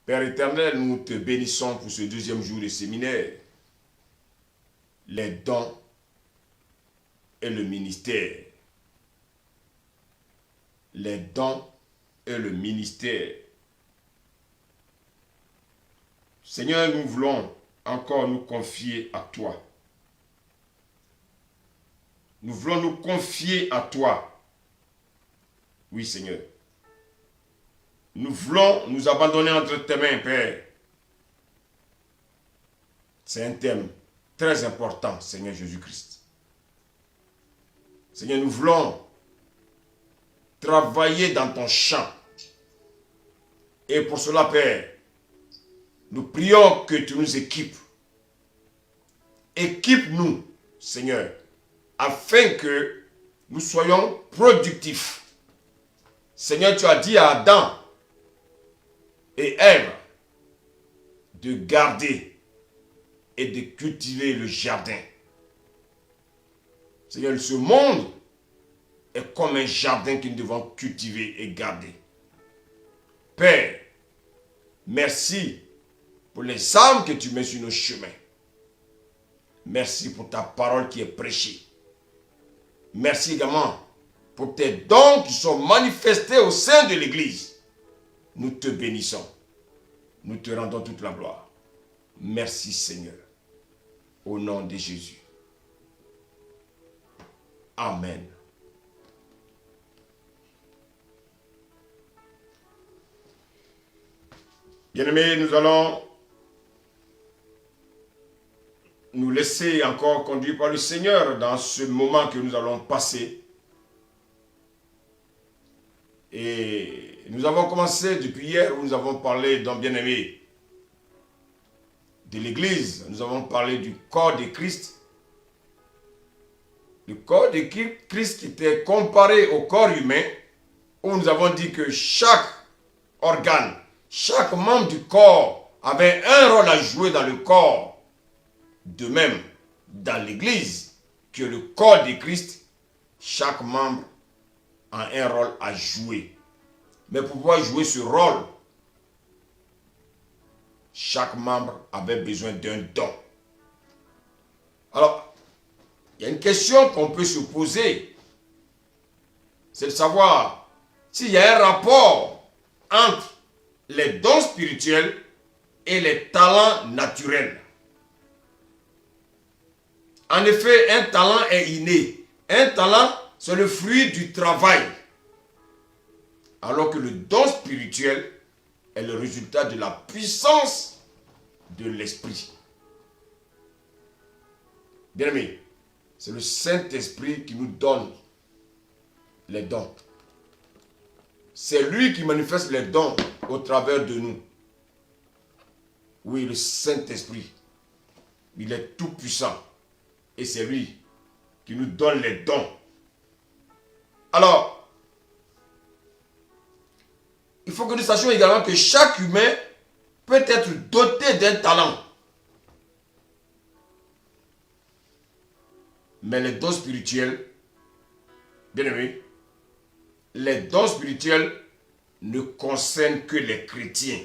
Père éternel, nous te bénissons pour ce deuxième jour de séminaire. Les dons et le ministère. Les dons et le ministère. Seigneur, nous voulons encore nous confier à toi. Nous voulons nous confier à toi. Oui, Seigneur. Nous voulons nous abandonner entre tes mains, Père. C'est un thème très important, Seigneur Jésus-Christ. Seigneur, nous voulons travailler dans ton champ. Et pour cela, Père, nous prions que tu nous équipes. Équipe-nous, Seigneur, afin que nous soyons productifs. Seigneur, tu as dit à Adam et Ève de garder et de cultiver le jardin. Seigneur, ce monde est comme un jardin que nous devons cultiver et garder. Père, merci pour les âmes que tu mets sur nos chemins. Merci pour ta parole qui est prêchée. Merci également pour tes dons qui sont manifestés au sein de l'Église. Nous te bénissons. Nous te rendons toute la gloire. Merci Seigneur. Au nom de Jésus. Amen. Bien-aimés, nous allons nous laisser encore conduire par le Seigneur dans ce moment que nous allons passer. Et nous avons commencé depuis hier où nous avons parlé d'un bien-aimé de l'Église. Nous avons parlé du corps de Christ. Le corps de Christ qui était comparé au corps humain, où nous avons dit que chaque organe, chaque membre du corps avait un rôle à jouer dans le corps. De même, dans l'Église, que le corps de Christ, chaque membre a un rôle à jouer. Mais pour pouvoir jouer ce rôle, chaque membre avait besoin d'un don. Alors, il y a une question qu'on peut se poser. C'est de savoir s'il y a un rapport entre les dons spirituels et les talents naturels. En effet, un talent est inné. Un talent, c'est le fruit du travail. Alors que le don spirituel est le résultat de la puissance de l'esprit. Bien aimé, c'est le Saint-Esprit qui nous donne les dons. C'est lui qui manifeste les dons au travers de nous. Oui, le Saint-Esprit, il est tout puissant. Et c'est lui qui nous donne les dons. Alors, il faut que nous sachions également que chaque humain peut être doté d'un talent. Mais les dons spirituels, bien aimé, les dons spirituels ne concernent que les chrétiens.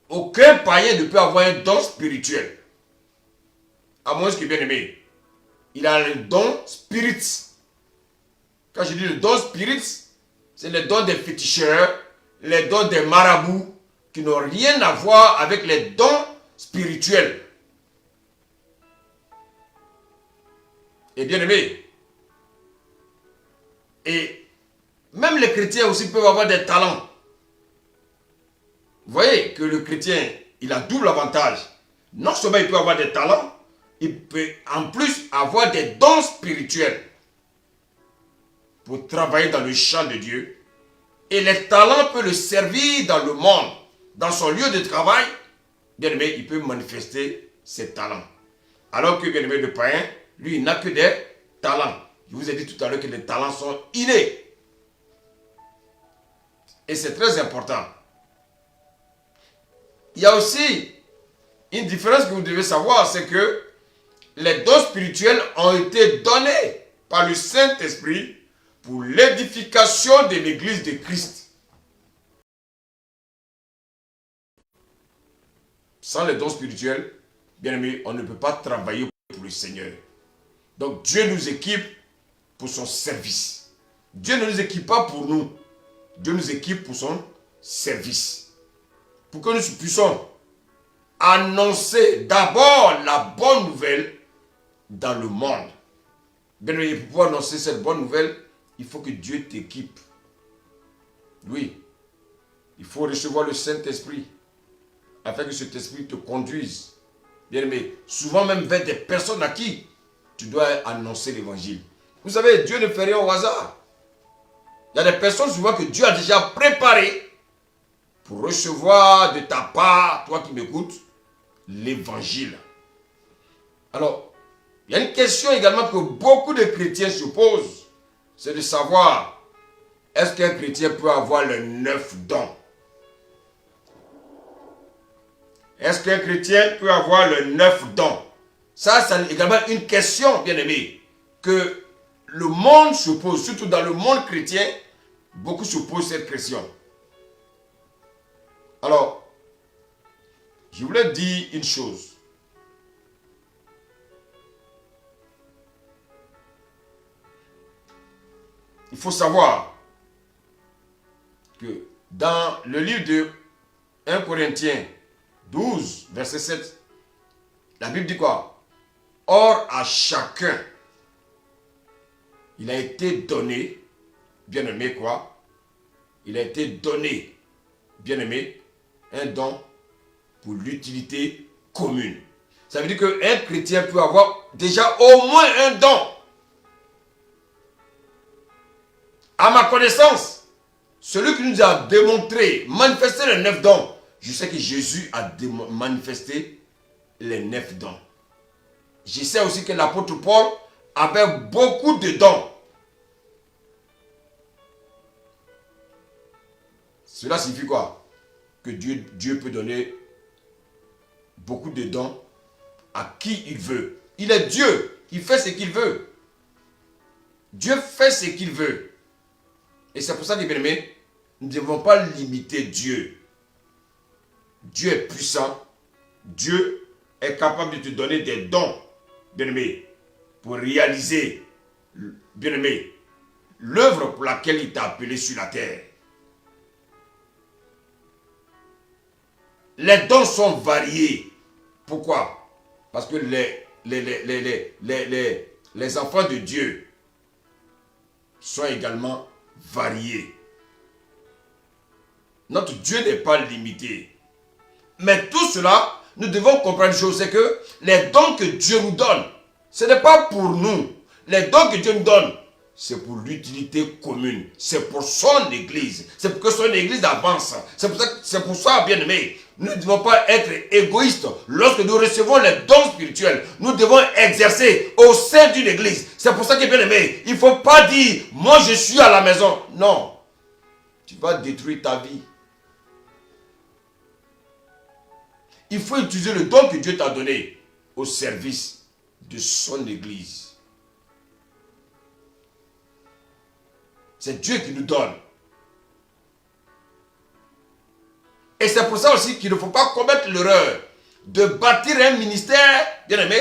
Aucun païen ne peut avoir un don spirituel. À moins que, bien aimé, il a le don spirit. Quand je dis le don spirit, c'est le don des féticheurs, les dons des marabouts, qui n'ont rien à voir avec les dons spirituels. Et bien aimé, et même les chrétiens aussi peuvent avoir des talents. Vous voyez que le chrétien, il a double avantage. Non seulement il peut avoir des talents, il peut en plus avoir des dons spirituels pour travailler dans le champ de Dieu. Et les talents peuvent le servir dans le monde, dans son lieu de travail. Bien aimé, il peut manifester ses talents. Alors que bien aimé, le païen, lui, il n'a que des talents. Je vous ai dit tout à l'heure que les talents sont innés. Et c'est très important. Il y a aussi une différence que vous devez savoir, c'est que les dons spirituels ont été donnés par le Saint-Esprit pour l'édification de l'Église de Christ. sans les dons spirituels, bien aimé, on ne peut pas travailler pour le Seigneur. Donc Dieu nous équipe pour son service. Dieu ne nous équipe pas pour nous. Dieu nous équipe pour son service. Pour que nous puissions annoncer d'abord la bonne nouvelle dans le monde. Bien aimé, pour pouvoir annoncer cette bonne nouvelle, il faut que Dieu t'équipe. Oui. Il faut recevoir le Saint-Esprit afin que cet esprit te conduise. Bien aimé, souvent même vers des personnes à qui tu dois annoncer l'évangile. Vous savez, Dieu ne fait rien au hasard. Il y a des personnes souvent que Dieu a déjà préparées pour recevoir de ta part, toi qui m'écoutes, l'évangile. Alors, il y a une question également que beaucoup de chrétiens se posent, c'est de savoir, est-ce qu'un chrétien peut avoir les 9 dons? Est-ce qu'un chrétien peut avoir les 9 dons? Ça, c'est également une question, bien aimé, que le monde se pose, surtout dans le monde chrétien, beaucoup se posent cette question. Alors, je voulais dire une chose. Il faut savoir que dans le livre de 1 Corinthiens 12, verset 7, la Bible dit quoi? Or, à chacun, il a été donné, bien aimé quoi? Il a été donné, bien aimé, un don pour l'utilité commune. Ça veut dire qu'un chrétien peut avoir déjà au moins un don. À ma connaissance, celui qui nous a démontré, manifesté les 9 dons, je sais que Jésus a manifesté les 9 dons. Je sais aussi que l'apôtre Paul avait beaucoup de dons. Cela signifie quoi? Que Dieu peut donner beaucoup de dons à qui il veut. Il est Dieu, il fait ce qu'il veut. Dieu fait ce qu'il veut. Et c'est pour ça que, bien aimé, nous ne devons pas limiter Dieu. Dieu est puissant. Dieu est capable de te donner des dons, bien aimé, pour réaliser, bien aimé, l'œuvre pour laquelle il t'a appelé sur la terre. Les dons sont variés. Pourquoi? Parce que les enfants de Dieu sont également variés. Notre Dieu n'est pas limité. Mais tout cela, nous devons comprendre une chose, c'est que les dons que Dieu nous donne, ce n'est pas pour nous. Les dons que Dieu nous donne, c'est pour l'utilité commune. C'est pour son église. C'est pour que son église avance. C'est pour ça, bien aimé, nous ne devons pas être égoïstes. Lorsque nous recevons les dons spirituels, nous devons exercer au sein d'une église. C'est pour ça que, bien aimé, il ne faut pas dire, moi je suis à la maison. Non. Tu vas détruire ta vie. Il faut utiliser le don que Dieu t'a donné au service de son église. C'est Dieu qui nous donne. Et c'est pour ça aussi qu'il ne faut pas commettre l'erreur de bâtir un ministère, bien aimé,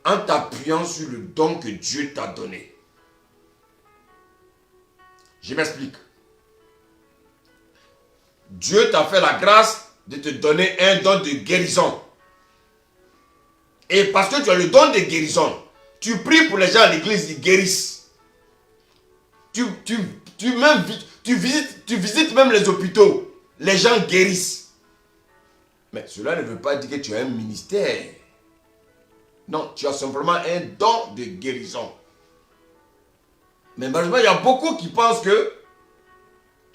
en t'appuyant sur le don que Dieu t'a donné. Je m'explique. Dieu t'a fait la grâce de te donner un don de guérison. Et parce que tu as le don de guérison, tu pries pour les gens à l'église, ils guérissent. Tu visites même les hôpitaux, les gens guérissent. Mais cela ne veut pas dire que tu as un ministère. Non, tu as simplement un don de guérison. Mais malheureusement, il y a beaucoup qui pensent que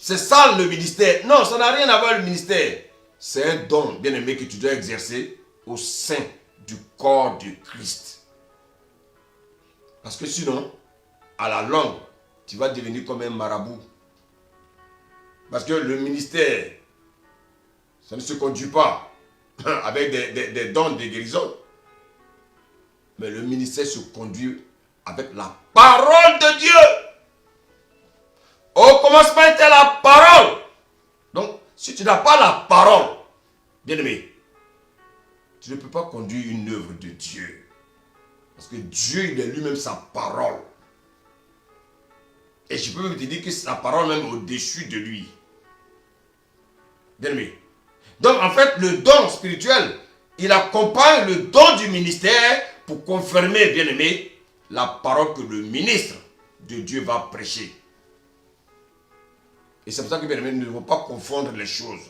c'est ça le ministère. Non, ça n'a rien à voir avec le ministère. C'est un don, bien aimé, que tu dois exercer au sein du corps de Christ. Parce que sinon, à la longue, tu vas devenir comme un marabout. Parce que le ministère, ça ne se conduit pas avec des dons de guérison. Mais le ministère se conduit avec la parole de Dieu. Au commencement était la parole. Donc, si tu n'as pas la parole, Bien-aimé, tu ne peux pas conduire une œuvre de Dieu. Parce que Dieu, il est lui-même sa parole. Et je peux même te dire que sa parole même au-dessus de lui. Bien-aimé. Donc en fait, le don spirituel, il accompagne le don du ministère pour confirmer, bien-aimé, la parole que le ministre de Dieu va prêcher. Et c'est pour ça que, bien-aimé, nous ne devons pas confondre les choses.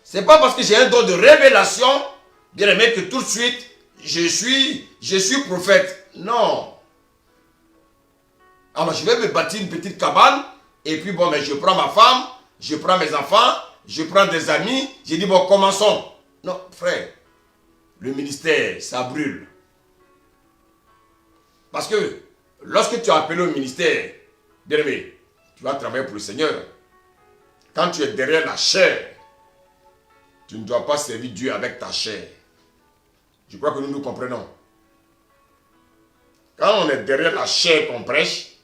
Ce n'est pas parce que j'ai un don de révélation, bien-aimé, que tout de suite, je suis prophète. Non. Alors je vais me bâtir une petite cabane, et puis bon, mais je prends ma femme, je prends mes enfants, je prends des amis, j'ai dit bon, commençons. Non, frère, le ministère, ça brûle. Parce que lorsque tu es appelé au ministère, bien-aimé, tu vas travailler pour le Seigneur. Quand tu es derrière la chair, tu ne dois pas servir Dieu avec ta chair. Je crois que nous nous comprenons. Quand on est derrière la chair qu'on prêche,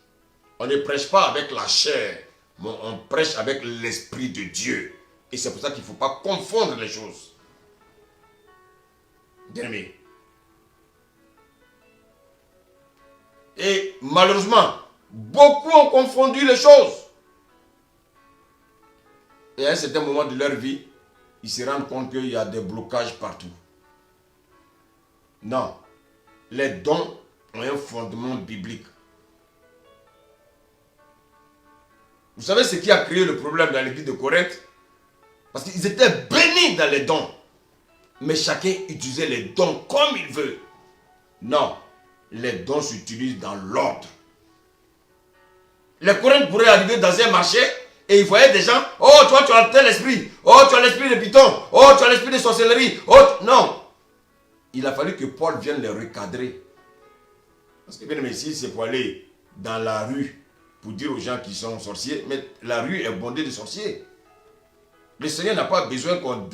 on ne prêche pas avec la chair, mais on prêche avec l'Esprit de Dieu. Et c'est pour ça qu'il ne faut pas confondre les choses. Bien-aimé. Et malheureusement, beaucoup ont confondu les choses. Et à un certain moment de leur vie, ils se rendent compte qu'il y a des blocages partout. Non. Les dons ont un fondement biblique. Vous savez ce qui a créé le problème dans l'église de Corinthe? Parce qu'ils étaient bénis dans les dons. Mais chacun utilisait les dons comme il veut. Non. Les dons s'utilisent dans l'ordre. Les Corinthiens pourraient arriver dans un marché et ils voyaient des gens. Oh, toi tu as tel esprit. Oh, tu as l'esprit de Python. Oh, tu as l'esprit de sorcellerie. Oh, non. Il a fallu que Paul vienne les recadrer. Parce que bien aimé, ici, c'est pour aller dans la rue pour dire aux gens qui sont sorciers. Mais la rue est bondée de sorciers. Le Seigneur n'a pas besoin qu'on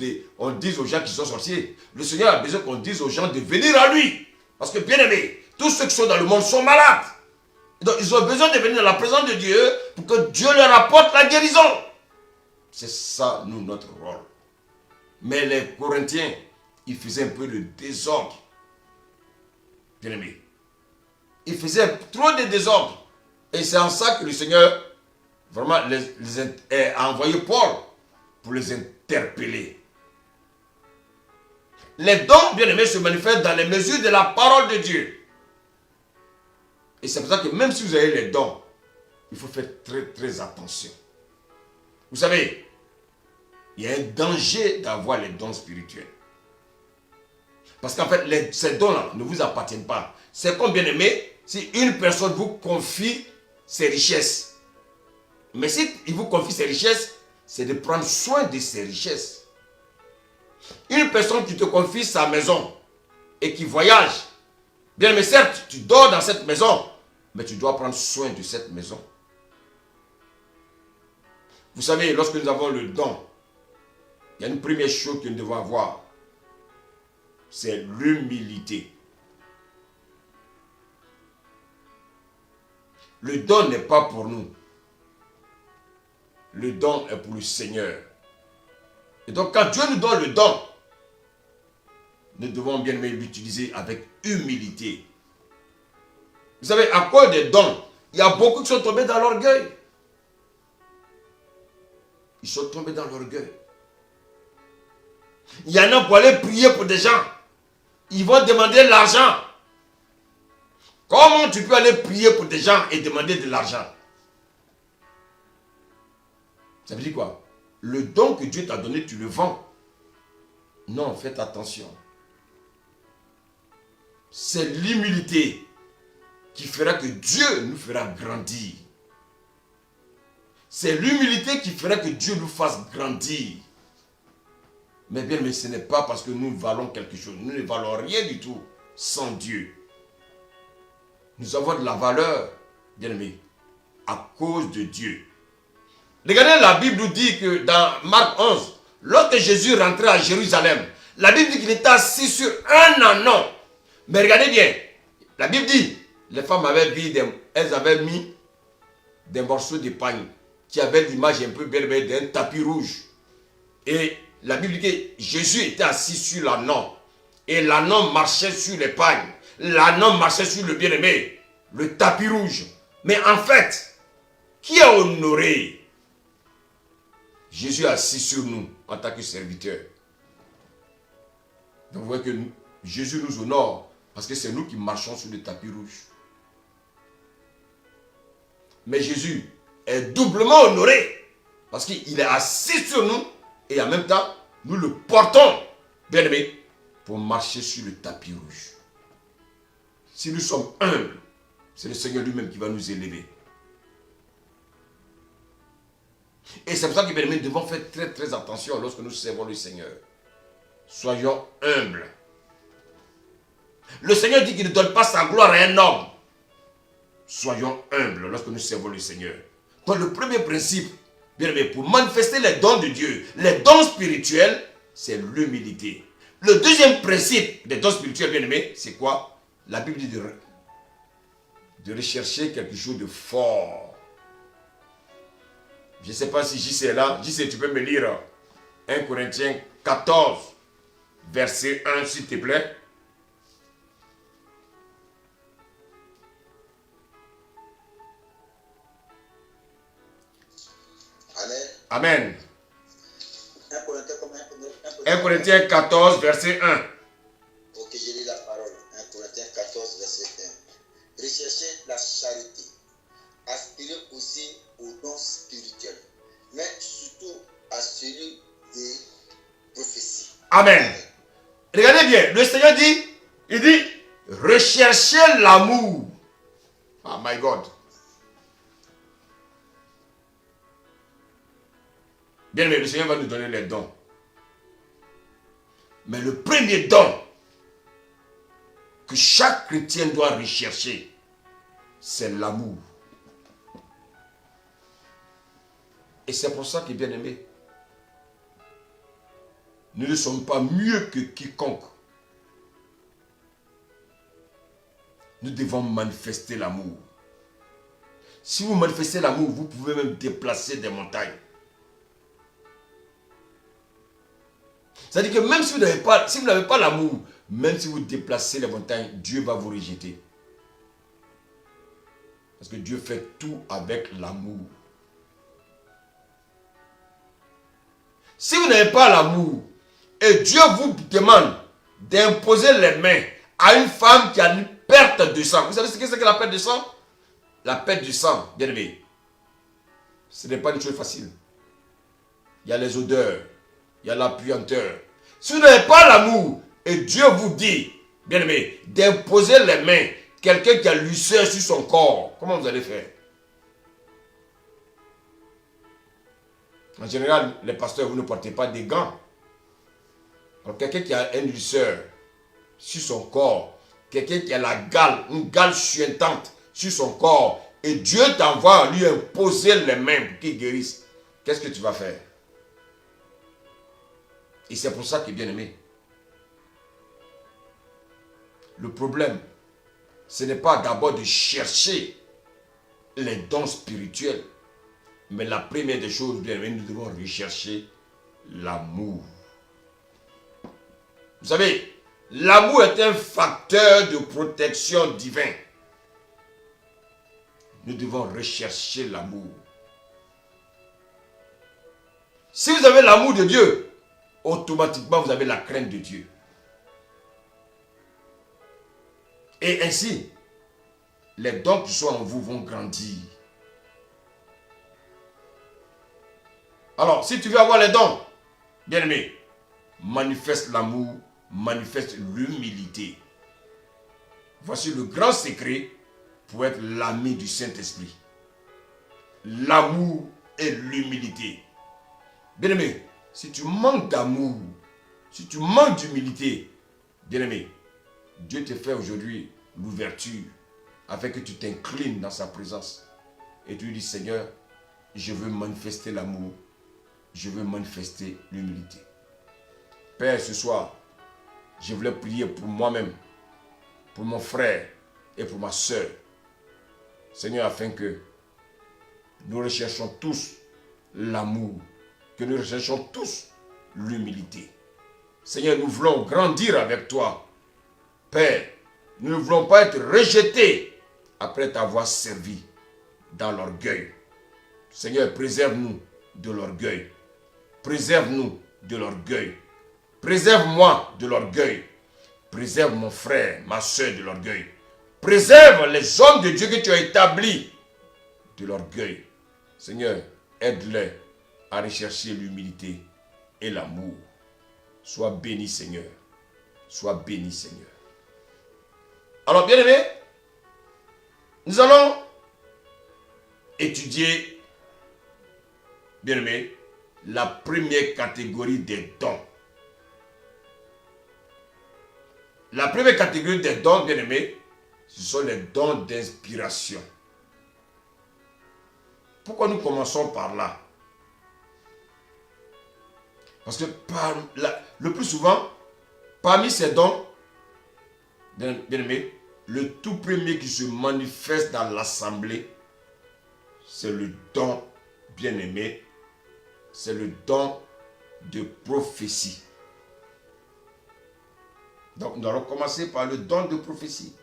dise aux gens qui sont sorciers. Le Seigneur a besoin qu'on dise aux gens de venir à lui. Parce que bien aimé, tous ceux qui sont dans le monde sont malades. Donc ils ont besoin de venir dans la présence de Dieu pour que Dieu leur apporte la guérison. C'est ça, nous, notre rôle. Mais les Corinthiens, ils faisaient un peu le désordre. Bien aimé. Ils faisaient trop de désordre. Et c'est en ça que le Seigneur vraiment a envoyé Paul pour les interpeller. Les dons, bien aimés, se manifestent dans les mesures de la parole de Dieu. Et c'est pour ça que même si vous avez les dons, il faut faire très très attention. Vous savez, il y a un danger d'avoir les dons spirituels. Parce qu'en fait, ces dons-là ne vous appartiennent pas. C'est comme, bien aimé, si une personne vous confie ses richesses. Mais si il vous confie ses richesses, c'est de prendre soin de ses richesses. Une personne qui te confie sa maison et qui voyage, bien mais certes, tu dors dans cette maison, mais tu dois prendre soin de cette maison. Vous savez, lorsque nous avons le don, il y a une première chose que nous devons avoir, c'est l'humilité. Le don n'est pas pour nous. Le don est pour le Seigneur. Et donc quand Dieu nous donne le don, nous devons bien l'utiliser avec humilité. Vous savez, à cause des dons, il y a beaucoup qui sont tombés dans l'orgueil. Ils sont tombés dans l'orgueil. Il y en a pour aller prier pour des gens. Ils vont demander l'argent. Comment tu peux aller prier pour des gens et demander de l'argent? Ça veut dire quoi? Le don que Dieu t'a donné, tu le vends. Non, faites attention. C'est l'humilité qui fera que Dieu nous fera grandir. C'est l'humilité qui fera que Dieu nous fasse grandir. Mais bien, mais ce n'est pas parce que nous valons quelque chose. Nous ne valons rien du tout sans Dieu. Nous avons de la valeur, bien aimé, à cause de Dieu. Regardez, la Bible nous dit que dans Marc 11, lorsque Jésus rentrait à Jérusalem, la Bible dit qu'il était assis sur un ânon. Mais regardez bien, la Bible dit, les femmes avaient mis des morceaux de pagne qui avaient l'image un peu belle d'un tapis rouge. Et la Bible dit que Jésus était assis sur l'ânon. Et l'ânon marchait sur les pagnes. L'ânon marchait sur le bien-aimé, le tapis rouge. Mais en fait, qui a honoré? Jésus est assis sur nous en tant que serviteur. Donc vous voyez que Jésus nous honore parce que c'est nous qui marchons sur le tapis rouge. Mais Jésus est doublement honoré parce qu'il est assis sur nous et en même temps, nous le portons, bien aimé, pour marcher sur le tapis rouge. Si nous sommes humbles, c'est le Seigneur lui-même qui va nous élever. Et c'est pour ça que, bien aimé, nous devons faire très très attention lorsque nous servons le Seigneur. Soyons humbles. Le Seigneur dit qu'il ne donne pas sa gloire à un homme. Soyons humbles lorsque nous servons le Seigneur. Donc le premier principe, bien aimé, pour manifester les dons de Dieu, les dons spirituels, c'est l'humilité. Le deuxième principe des dons spirituels, bien aimé, c'est quoi? La Bible dit de rechercher quelque chose de fort. Je ne sais pas si JC est là. JC, tu peux me lire 1 Corinthiens 14, verset 1, s'il te plaît. Amen. 1 Corinthiens 14, verset 1. Ok, je lis la parole. 1 Corinthiens 14, verset 1. Recherchez la charité. Aspirez aussi aux dons spirituels, mais surtout à celui des prophéties. Amen. Regardez bien, le Seigneur dit, il dit, recherchez l'amour. Oh my God. Bien aimé, le Seigneur va nous donner les dons. Mais le premier don que chaque chrétien doit rechercher, c'est l'amour. Et c'est pour ça que, bien aimé, nous ne sommes pas mieux que quiconque. Nous devons manifester l'amour. Si vous manifestez l'amour, vous pouvez même déplacer des montagnes. C'est-à-dire que même si vous n'avez pas l'amour, même si vous déplacez les montagnes, Dieu va vous rejeter. Parce que Dieu fait tout avec l'amour. Si vous n'avez pas l'amour, et Dieu vous demande d'imposer les mains à une femme qui a une perte de sang. Vous savez ce que c'est que la perte de sang? La perte du sang, bien aimé, ce n'est pas une chose facile. Il y a les odeurs, il y a la puanteur. Si vous n'avez pas l'amour, et Dieu vous dit, bien aimé, d'imposer les mains, quelqu'un qui a l'ulcère sur son corps, comment vous allez faire? En général, les pasteurs, vous ne portez pas des gants. Alors, quelqu'un qui a un ulcère sur son corps, quelqu'un qui a la gale, une gale suintante sur son corps, et Dieu t'envoie lui imposer les mains pour qu'il guérisse, qu'est-ce que tu vas faire? Et c'est pour ça que, bien aimé, le problème, ce n'est pas d'abord de chercher les dons spirituels, mais la première des choses, bien aimé, nous devons rechercher l'amour. Vous savez, l'amour est un facteur de protection divin. Nous devons rechercher l'amour. Si vous avez l'amour de Dieu, automatiquement vous avez la crainte de Dieu. Et ainsi, les dons qui sont en vous vont grandir. Alors, si tu veux avoir les dons, bien aimé, manifeste l'amour, manifeste l'humilité. Voici le grand secret pour être l'ami du Saint-Esprit. L'amour et l'humilité. Bien aimé, si tu manques d'amour, si tu manques d'humilité, bien aimé, Dieu te fait aujourd'hui l'ouverture afin que tu t'inclines dans sa présence. Et tu lui dis, Seigneur, je veux manifester l'amour, je veux manifester l'humilité. Père, ce soir, je voulais prier pour moi-même, pour mon frère et pour ma soeur. Seigneur, afin que nous recherchons tous l'amour, que nous recherchons tous l'humilité. Seigneur, nous voulons grandir avec toi. Père, nous ne voulons pas être rejetés après t'avoir servi dans l'orgueil. Seigneur, préserve-nous de l'orgueil. Préserve-nous de l'orgueil. Préserve-moi de l'orgueil. Préserve mon frère, ma soeur de l'orgueil. Préserve les hommes de Dieu que tu as établis de l'orgueil. Seigneur, aide-les à rechercher l'humilité et l'amour. Sois béni, Seigneur. Sois béni, Seigneur. Alors, bien-aimés, nous allons étudier, bien-aimés, la première catégorie des dons. La première catégorie des dons, bien-aimés, ce sont les dons d'inspiration. Pourquoi nous commençons par là? Parce que le plus souvent, parmi ces dons, bien-aimés, le tout premier qui se manifeste dans l'assemblée, c'est le don, bien-aimé, c'est le don de prophétie. Donc, nous allons commencer par le don de prophétie.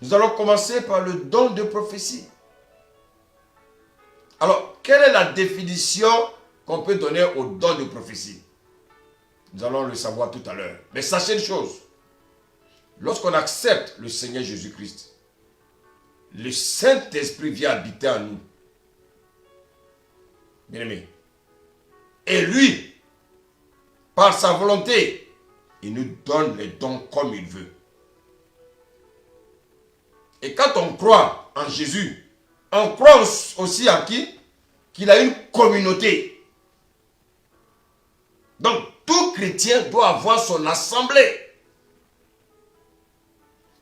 Nous allons commencer par le don de prophétie. Alors, quelle est la définition qu'on peut donner au don de prophétie? Nous allons le savoir tout à l'heure. Mais sachez une chose. Lorsqu'on accepte le Seigneur Jésus-Christ, le Saint-Esprit vient habiter en nous. Bien-aimé. Et lui, par sa volonté, il nous donne les dons comme il veut. Et quand on croit en Jésus, on croit aussi en qui? Qu'il a une communauté. Donc, tout chrétien doit avoir son assemblée.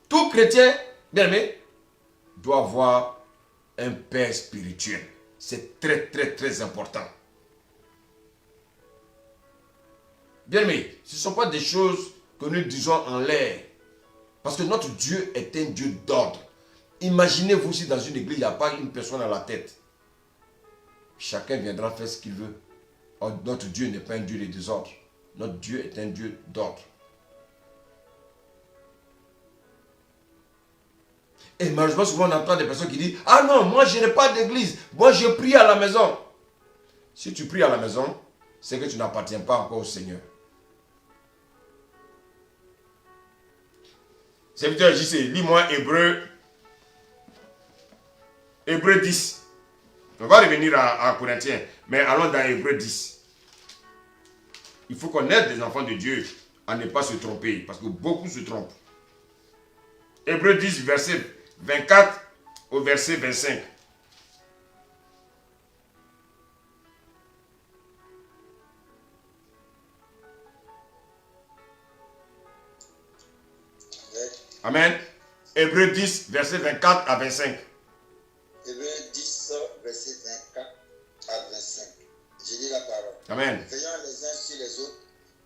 Tout chrétien, bien aimé, doit avoir un père spirituel. C'est très, très, très important. Bien aimé, ce ne sont pas des choses que nous disons en l'air. Parce que notre Dieu est un Dieu d'ordre. Imaginez-vous si dans une église, il n'y a pas une personne à la tête. Chacun viendra faire ce qu'il veut. Or, notre Dieu n'est pas un Dieu de désordre. Notre Dieu est un Dieu d'ordre. Et malheureusement, souvent on entend des personnes qui disent « Ah non, moi je n'ai pas d'église. Moi je prie à la maison. » Si tu pries à la maison, c'est que tu n'appartiens pas encore au Seigneur. Serviteur JC, lis-moi Hébreu 10. On va revenir à Corinthiens, mais allons dans Hébreu 10. Il faut qu'on aide les enfants de Dieu à ne pas se tromper, parce que beaucoup se trompent. Hébreu 10, verset 24 au verset 25. Amen. Hébreu 10, verset 24 à 25. Hébreu 10, verset 24 à 25. Je lis la parole. Amen. Veillons les uns sur les autres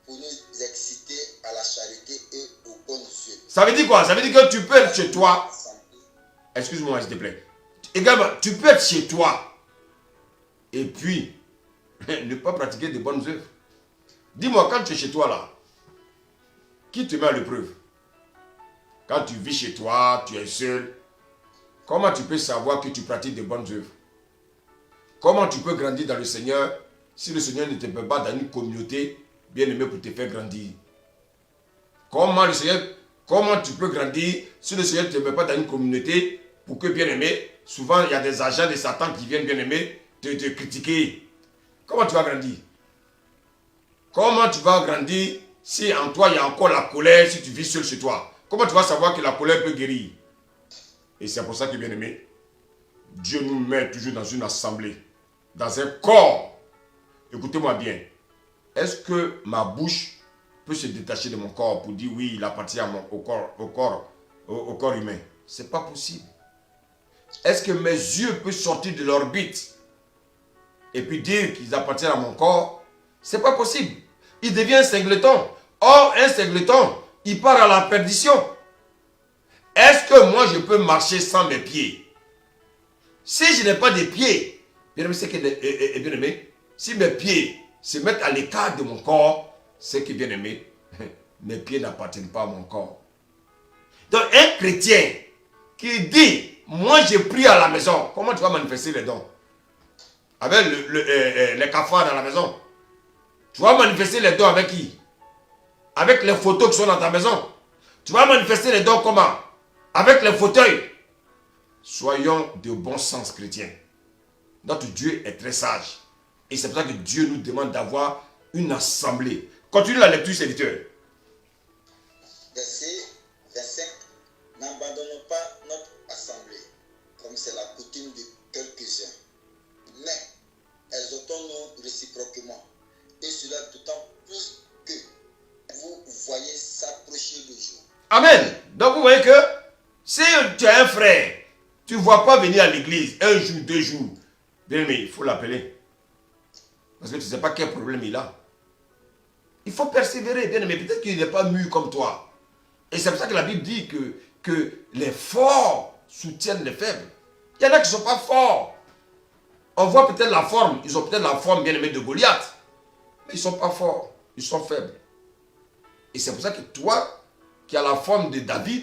pour nous exciter à la charité et aux bonnes œuvres. Ça veut dire quoi? Ça veut dire que tu peux être chez toi. Excuse-moi, s'il te plaît. Également, tu peux être chez toi et puis ne pas pratiquer de bonnes œuvres. Dis-moi, quand tu es chez toi là, qui te met à l'épreuve? Quand tu vis chez toi, tu es seul, comment tu peux savoir que tu pratiques de bonnes œuvres? Comment tu peux grandir dans le Seigneur si le Seigneur ne te met pas dans une communauté bien aimée pour te faire grandir? Comment tu peux grandir si le Seigneur ne te met pas dans une communauté pour que bien aimé, souvent il y a des agents de Satan qui viennent bien aimé te critiquer. Comment tu vas grandir? Comment tu vas grandir si en toi il y a encore la colère, si tu vis seul chez toi? Comment tu vas savoir que la colère peut guérir? Et c'est pour ça que, bien aimé, Dieu nous met toujours dans une assemblée, dans un corps. Écoutez-moi bien. Est-ce que ma bouche peut se détacher de mon corps pour dire oui, il appartient au corps humain? Ce n'est pas possible. Est-ce que mes yeux peuvent sortir de l'orbite et puis dire qu'ils appartiennent à mon corps? Ce n'est pas possible. Il devient un singleton. Or, un singleton, il part à la perdition. Est-ce que moi je peux marcher sans mes pieds? Si je n'ai pas de pieds, bien aimé, c'est que, bien aimé, Si mes pieds se mettent à l'écart de mon corps, c'est que bien aimé, mes pieds n'appartiennent pas à mon corps. Donc un chrétien qui dit, moi j'ai pris à la maison, comment tu vas manifester les dons? Avec les cafards dans la maison. Tu vas manifester les dons avec qui? Avec les photos qui sont dans ta maison. Tu vas manifester les dons comment? Avec les fauteuils. Soyons de bon sens chrétiens. Notre Dieu est très sage. Et c'est pour ça que Dieu nous demande d'avoir une assemblée. Continue la lecture, serviteur. Verset 25. N'abandonnons pas notre assemblée, comme c'est la coutume de quelques-uns, mais exhortons-nous réciproquement, et cela d'autant plus que vous voyez s'approcher le jour. Amen. Donc vous voyez que si tu as un frère, tu ne vois pas venir à l'église un jour, 2 jours, bien aimé, il faut l'appeler. Parce que tu ne sais pas quel problème il a. Il faut persévérer, bien aimé. Peut-être qu'il n'est pas mûr comme toi. Et c'est pour ça que la Bible dit que les forts soutiennent les faibles. Il y en a qui ne sont pas forts. On voit peut-être la forme. Ils ont peut-être la forme bien aimée de Goliath. Mais ils ne sont pas forts. Ils sont faibles. Et c'est pour ça que toi, qui as la forme de David,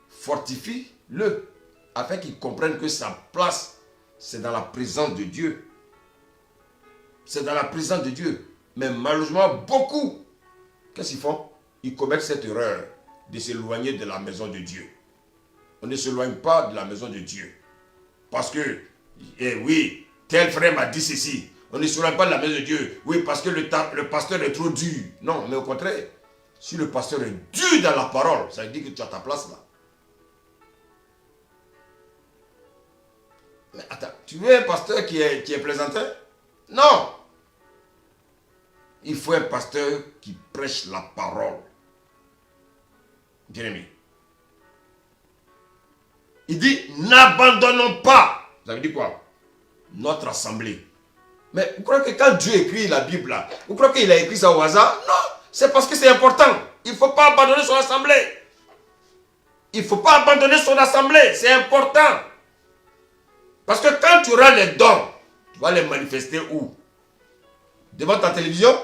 fortifie-le. Afin qu'il comprenne que sa place, c'est dans la présence de Dieu. C'est dans la présence de Dieu. Mais malheureusement, beaucoup, qu'est-ce qu'ils font? Ils commettent cette erreur de s'éloigner de la maison de Dieu. On ne s'éloigne pas de la maison de Dieu. Parce que, oui, tel frère m'a dit ceci. On ne s'éloigne pas de la maison de Dieu. Oui, parce que le pasteur est trop dur. Non, mais au contraire, si le pasteur est dur dans la parole, ça veut dire que tu as ta place là. Mais attends, tu veux un pasteur qui est plaisantin? Non. Il faut un pasteur qui prêche la parole. Bien aimé. Il dit, n'abandonnons pas. Ça veut dire quoi? Notre assemblée. Mais vous croyez que quand Dieu écrit la Bible là, vous croyez qu'il a écrit ça au hasard? Non, c'est parce que c'est important. Il ne faut pas abandonner son assemblée. Il ne faut pas abandonner son assemblée. C'est important. Parce que quand tu auras les dons, tu vas les manifester où? Devant ta télévision?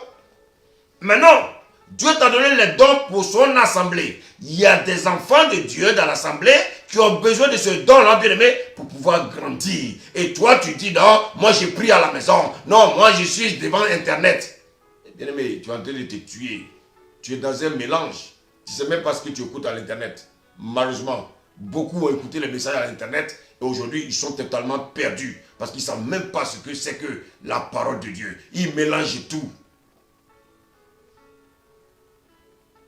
Mais non, Dieu t'a donné les dons pour son assemblée. Il y a des enfants de Dieu dans l'assemblée qui ont besoin de ce don-là, bien aimé, pour pouvoir grandir. Et toi, tu dis, non, moi j'ai pris à la maison. Non, moi je suis devant Internet. Bien aimé, tu es en train de te tuer. Tu es dans un mélange. Tu ne sais même pas ce que tu écoutes à l'Internet. Malheureusement, beaucoup ont écouté les messages à l'Internet et aujourd'hui, ils sont totalement perdus parce qu'ils ne savent même pas ce que c'est que la parole de Dieu. Ils mélangent tout.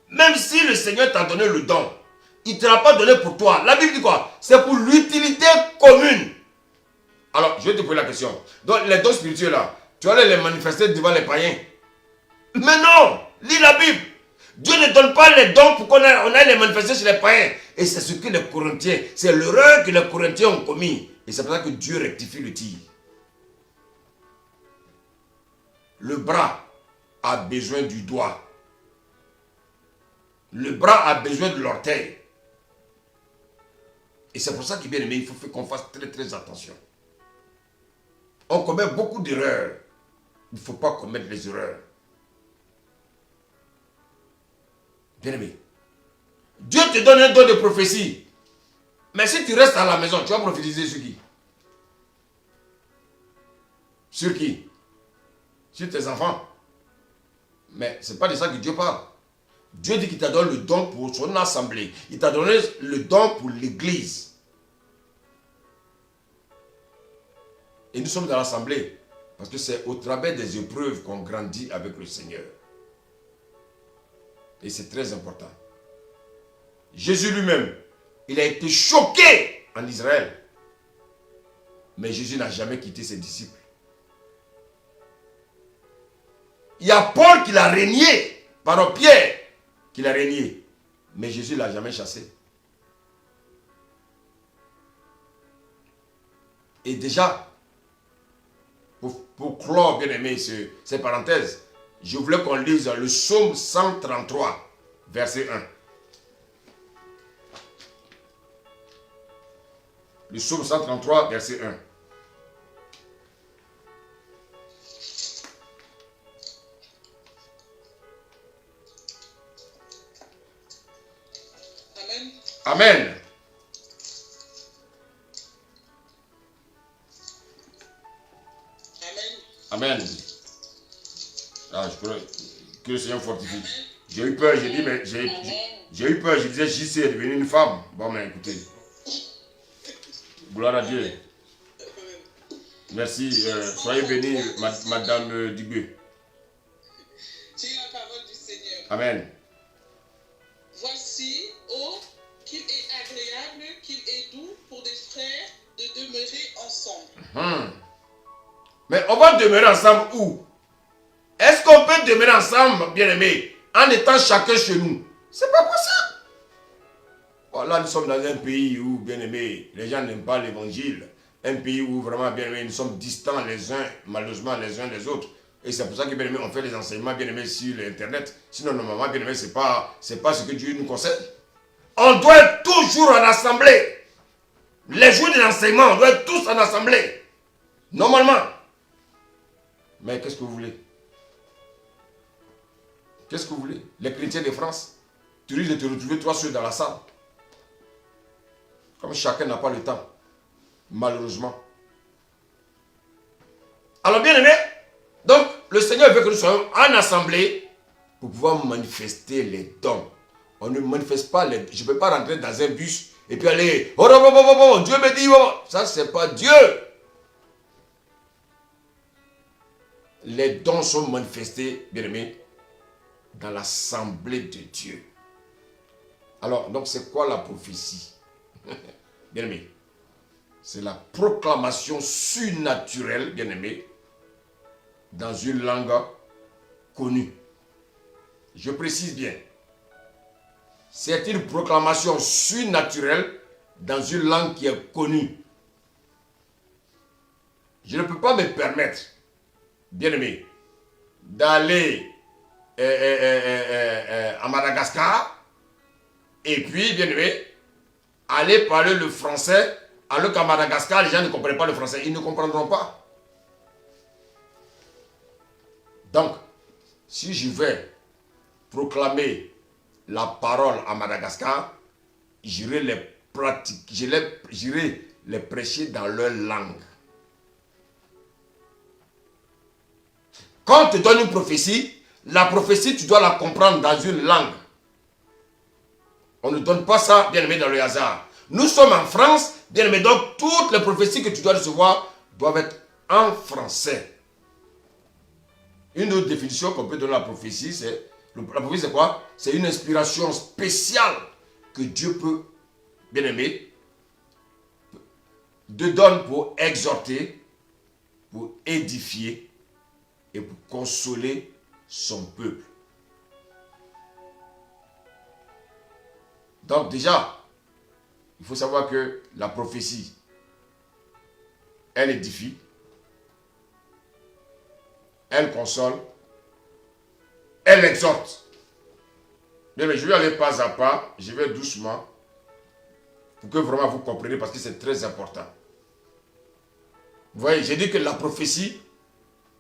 Même si le Seigneur t'a donné le don, il ne te l'a pas donné pour toi. La Bible dit quoi? C'est pour l'utilité commune. Alors, je vais te poser la question. Donc, les dons spirituels là, tu vas les manifester devant les païens. Mais non! Lis la Bible. Dieu ne donne pas les dons pour qu'on aille les manifester chez les païens. Et c'est ce que les Corinthiens, c'est l'erreur que les Corinthiens ont commis. Et c'est pour ça que Dieu rectifie le tir. Le bras a besoin du doigt. Le bras a besoin de l'orteil. Et c'est pour ça qu'il est bien aimé, il faut qu'on fasse très très attention. On commet beaucoup d'erreurs. Il ne faut pas commettre les erreurs. Bien aimé. Dieu te donne un don de prophétie. Mais si tu restes à la maison, tu vas prophétiser sur qui? Sur qui? Sur tes enfants. Mais ce n'est pas de ça que Dieu parle. Dieu dit qu'il t'a donné le don pour son assemblée. Il t'a donné le don pour l'église. Et nous sommes dans l'assemblée. Parce que c'est au travers des épreuves qu'on grandit avec le Seigneur. Et c'est très important. Jésus lui-même, il a été choqué en Israël. Mais Jésus n'a jamais quitté ses disciples. Il y a Paul qui l'a régné. Pardon, Pierre qui l'a régné. Mais Jésus ne l'a jamais chassé. Et déjà, pour clore, bien aimé, ces parenthèses, je voulais qu'on lise le psaume 133, verset 1. Le psaume 133, verset 1. Amen. Amen. Ah, je crois que le Seigneur fortifie. J'ai eu peur, j'ai dit, mais j'ai eu peur, je disais, JC est devenue une femme. Bon, mais écoutez. Gloire à Dieu. Merci. Soyez bénis, Madame Dubé. C'est la parole du Seigneur. Amen. Voici, oh, qu'il est agréable, qu'il est doux pour des frères de demeurer ensemble. Mais on va demeurer ensemble où? Est-ce qu'on peut demeurer ensemble, bien-aimés, en étant chacun chez nous? C'est pas possible. Voilà, nous sommes dans un pays où, bien-aimés, les gens n'aiment pas l'évangile. Un pays où, vraiment, bien-aimés, nous sommes distants les uns, malheureusement, les uns des autres. Et c'est pour ça que, bien-aimés, on fait des enseignements, bien-aimés, sur l'Internet. Sinon, normalement, bien-aimés, c'est pas ce que Dieu nous conseille. On doit être toujours en assemblée. Les jours de l'enseignement, on doit être tous en assemblée. Normalement. Mais qu'est-ce que vous voulez? Qu'est-ce que vous voulez? Les chrétiens de France, tu risques de te retrouver toi seul dans la salle. Comme chacun n'a pas le temps. Malheureusement. Alors bien aimé, donc le Seigneur veut que nous soyons en assemblée pour pouvoir manifester les dons. On ne manifeste pas les... Je ne peux pas rentrer dans un bus et puis aller... Oh, Dieu me dit... Oh. Ça, c'est pas Dieu. Les dons sont manifestés, bien aimé, dans l'assemblée de Dieu. Alors, donc c'est quoi la prophétie? Bien aimé, c'est la proclamation surnaturelle, bien aimé, dans une langue connue. Je précise bien. C'est une proclamation surnaturelle dans une langue qui est connue. Je ne peux pas me permettre, bien aimé, d'aller à Madagascar et puis, bien aimé, aller parler le français, alors qu'à Madagascar, les gens ne comprennent pas le français. Ils ne comprendront pas. Donc, si je vais proclamer la parole à Madagascar, j'irai les pratiquer, j'irai les prêcher dans leur langue. Quand on te donne une prophétie, la prophétie, tu dois la comprendre dans une langue. On ne donne pas ça, bien aimé, dans le hasard. Nous sommes en France, bien aimé, donc toutes les prophéties que tu dois recevoir doivent être en français. Une autre définition qu'on peut donner à la prophétie, c'est... La prophétie, c'est quoi? C'est une inspiration spéciale que Dieu peut, bien aimé, te donne pour exhorter, pour édifier et pour consoler son peuple. Donc déjà, il faut savoir que la prophétie, elle édifie, elle console, elle exhorte. Mais je vais aller pas à pas, je vais doucement, pour que vraiment vous compreniez, parce que c'est très important. Vous voyez, j'ai dit que la prophétie,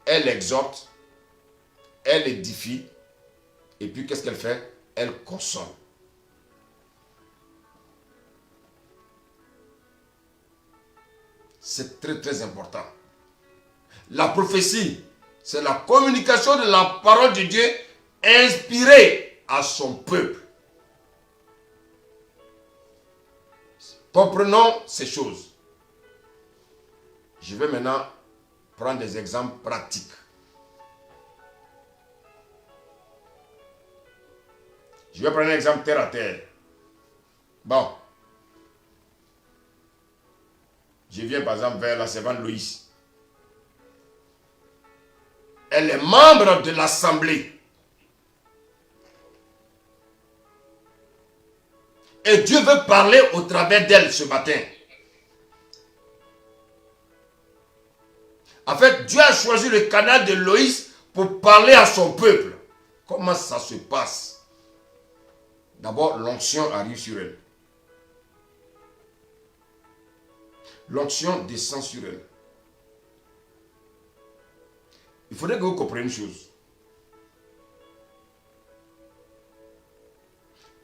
elle exhorte, elle édifie, et puis qu'est-ce qu'elle fait? Elle console. C'est très très important. La prophétie, c'est la communication de la parole de Dieu inspirée à son peuple. Comprenons ces choses. Je vais maintenant prendre des exemples pratiques. Je vais prendre un exemple terre à terre. Bon. Je viens par exemple vers la servante Loïs. Elle est membre de l'assemblée. Et Dieu veut parler au travers d'elle ce matin. En fait, Dieu a choisi le canal de Loïs pour parler à son peuple. Comment ça se passe? D'abord, l'onction arrive sur elle. L'onction descend sur elle. Il faudrait que vous compreniez une chose.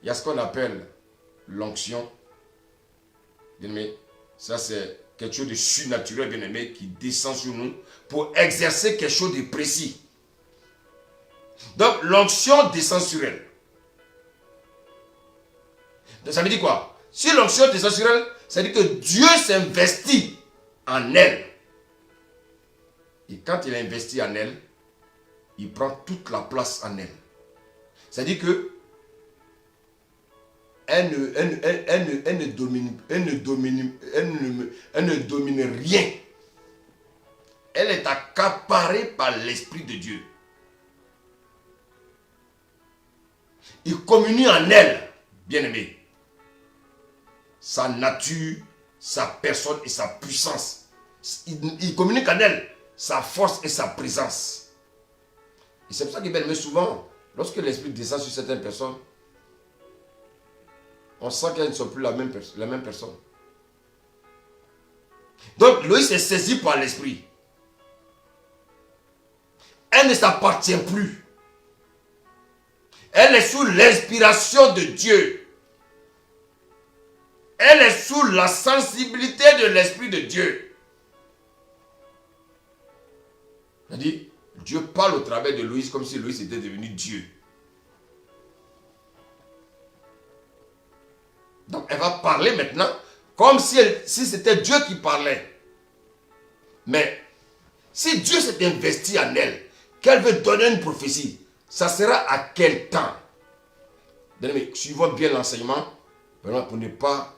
Il y a ce qu'on appelle l'onction, bien-aimé, ça c'est quelque chose de surnaturel, bien-aimé, qui descend sur nous pour exercer quelque chose de précis. Donc, l'onction descend sur elle. Donc, ça veut dire quoi? Si l'onction descend sur elle, ça veut dire que Dieu s'investit en elle. Et quand il a investi en elle, il prend toute la place en elle. C'est-à-dire que elle ne domine rien. Elle est accaparée par l'Esprit de Dieu. Il communie en elle, bien-aimé, sa nature, sa personne et sa puissance. Il communique en elle sa force et sa présence. Et c'est pour ça que, bien-aimé, souvent, lorsque l'Esprit descend sur certaines personnes, on sent qu'elles ne sont plus la même personne. Donc, Loïs est saisi par l'Esprit. Elle ne s'appartient plus. Elle est sous l'inspiration de Dieu. Elle est sous la sensibilité de l'Esprit de Dieu. C'est-à-dire, Dieu parle au travers de Loïs comme si Loïs était devenu Dieu. Donc, elle va parler maintenant comme si c'était Dieu qui parlait. Mais, si Dieu s'est investi en elle, qu'elle veut donner une prophétie, ça sera à quel temps? Bien-aimé, suivons bien l'enseignement, vraiment pour ne pas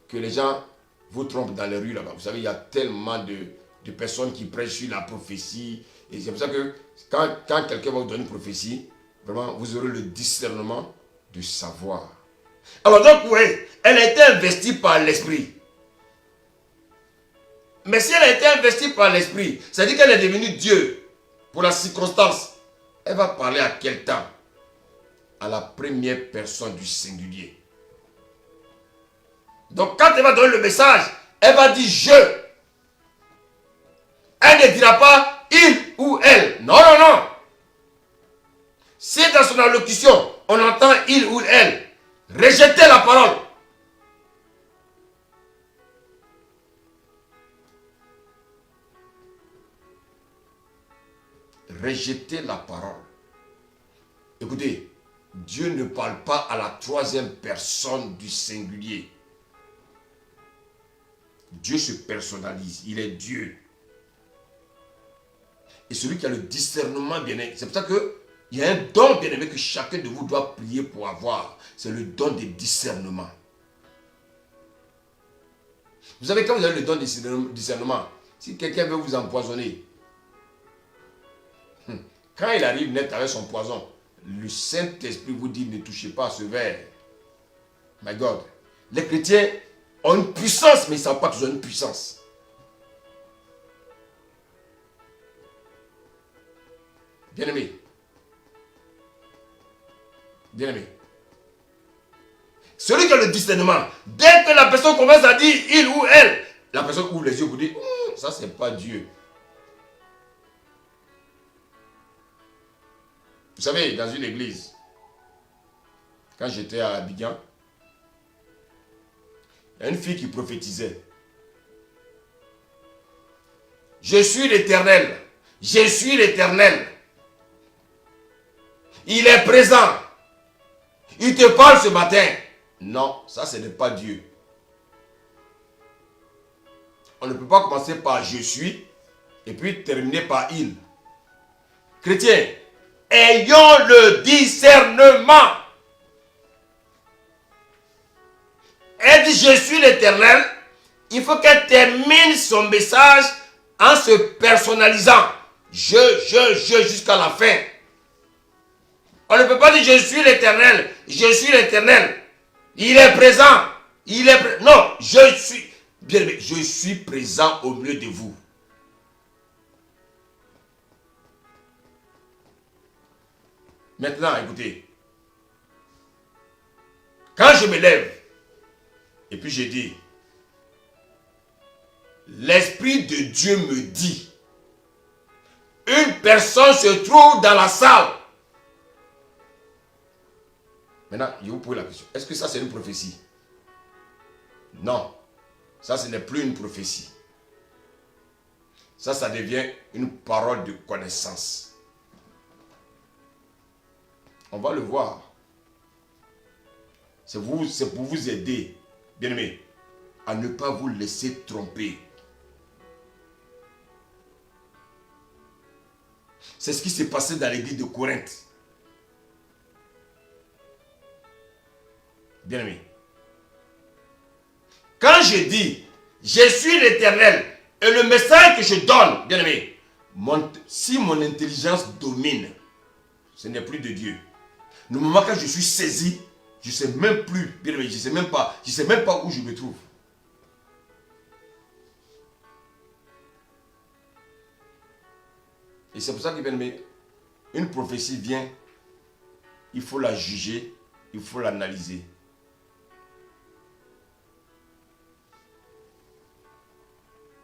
que les gens vous trompent dans les rues là-bas. Vous savez, il y a tellement de personnes qui prêchent sur la prophétie. Et c'est pour ça que quand quelqu'un va vous donner une prophétie, vraiment, vous aurez le discernement de savoir. Alors donc, oui, elle a été investie par l'Esprit. Mais si elle a été investie par l'Esprit, ça veut dire qu'elle est devenue Dieu pour la circonstance. Elle va parler à quel temps? À la première personne du singulier. Donc quand elle va donner le message, elle va dire je. Elle ne dira pas il ou elle. Non, non, non. Si dans son allocution, on entend il ou elle, rejetez la parole. Rejetez la parole. Écoutez, Dieu ne parle pas à la troisième personne du singulier. Dieu se personnalise, il est Dieu. Et celui qui a le discernement bien-aimé, c'est pour ça qu'il y a un don bien-aimé que chacun de vous doit prier pour avoir. C'est le don de discernement. Vous savez, quand vous avez le don de discernement, si quelqu'un veut vous empoisonner, quand il arrive net avec son poison, le Saint-Esprit vous dit ne touchez pas à ce verre. My God. Les chrétiens ont une puissance, mais ils ne savent pas qu'ils ont une puissance. Bien-aimé. Bien-aimé. Celui qui a le discernement, dès que la personne commence à dire il ou elle, la personne ouvre les yeux pour dire ça c'est pas Dieu. Vous savez, dans une église, quand j'étais à Abidjan, il y a une fille qui prophétisait. Je suis l'Éternel. Je suis l'Éternel. Il est présent. Il te parle ce matin. Non, ça ce n'est pas Dieu. On ne peut pas commencer par je suis et puis terminer par il. Chrétien, ayons le discernement. Elle dit je suis l'Éternel. Il faut qu'elle termine son message en se personnalisant. Je jusqu'à la fin. On ne peut pas dire je suis l'Éternel. Je suis l'Éternel. Il est présent. Non, je suis. Bien aimé, je suis présent au milieu de vous. Maintenant, écoutez. Quand je me lève, et puis je dis, l'Esprit de Dieu me dit, une personne se trouve dans la salle. Maintenant, je vous pose la question. Est-ce que ça c'est une prophétie? Non. Ça, ce n'est plus une prophétie. Ça devient une parole de connaissance. On va le voir. C'est pour vous aider, bien-aimés, à ne pas vous laisser tromper. C'est ce qui s'est passé dans l'église de Corinthe. Bien-aimés. Quand je dis, je suis l'Éternel, et le message que je donne, bien-aimés, si mon intelligence domine, ce n'est plus de Dieu. Le moment quand je suis saisi, je ne sais même plus, bien-aimés, je ne sais même pas où je me trouve. Et c'est pour ça que, bien-aimés, une prophétie vient, il faut la juger, il faut l'analyser.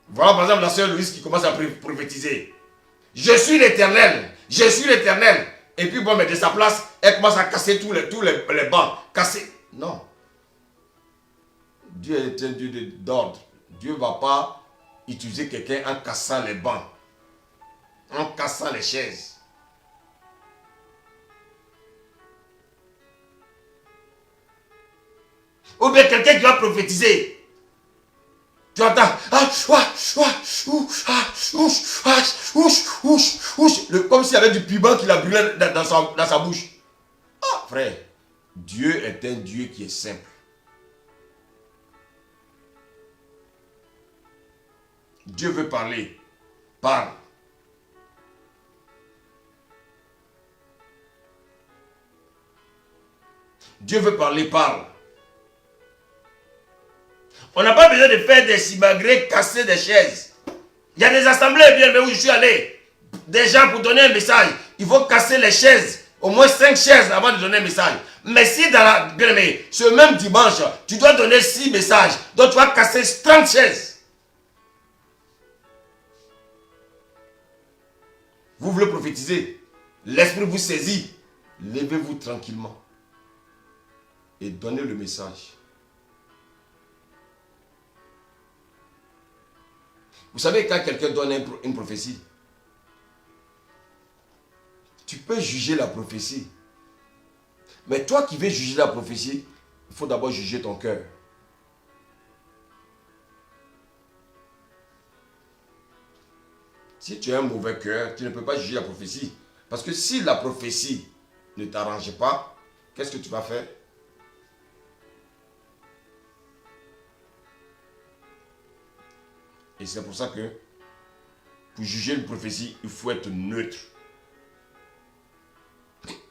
Voilà par exemple la sœur Louise qui commence à prophétiser. Je suis l'Éternel, je suis l'Éternel. Et puis bon, mais de sa place, elle commence à casser tous les bancs. Casser. Non. Dieu est un Dieu d'ordre. Dieu ne va pas utiliser quelqu'un en cassant les bancs, en cassant les chaises. Ou bien quelqu'un qui va prophétiser. Tu entends, comme s'il y avait du piment qui l'a brûlé dans sa bouche. Ah, frère, Dieu est un Dieu qui est simple. Dieu veut parler. Parle. Dieu veut parler, parle. On n'a pas besoin de faire des simagrées, casser des chaises. Il y a des assemblées bien où je suis allé. Des gens pour donner un message, il faut casser les chaises. Au moins 5 chaises avant de donner un message. Mais si dans la bien-aimé, ce même dimanche, tu dois donner 6 messages, donc tu vas casser 30 chaises. Vous voulez prophétiser, l'esprit vous saisit, levez-vous tranquillement et donnez le message. Vous savez, quand quelqu'un donne une prophétie, tu peux juger la prophétie. Mais toi qui veux juger la prophétie, il faut d'abord juger ton cœur. Si tu as un mauvais cœur, tu ne peux pas juger la prophétie. Parce que si la prophétie ne t'arrange pas, qu'est-ce que tu vas faire? Et c'est pour ça que, pour juger une prophétie, il faut être neutre.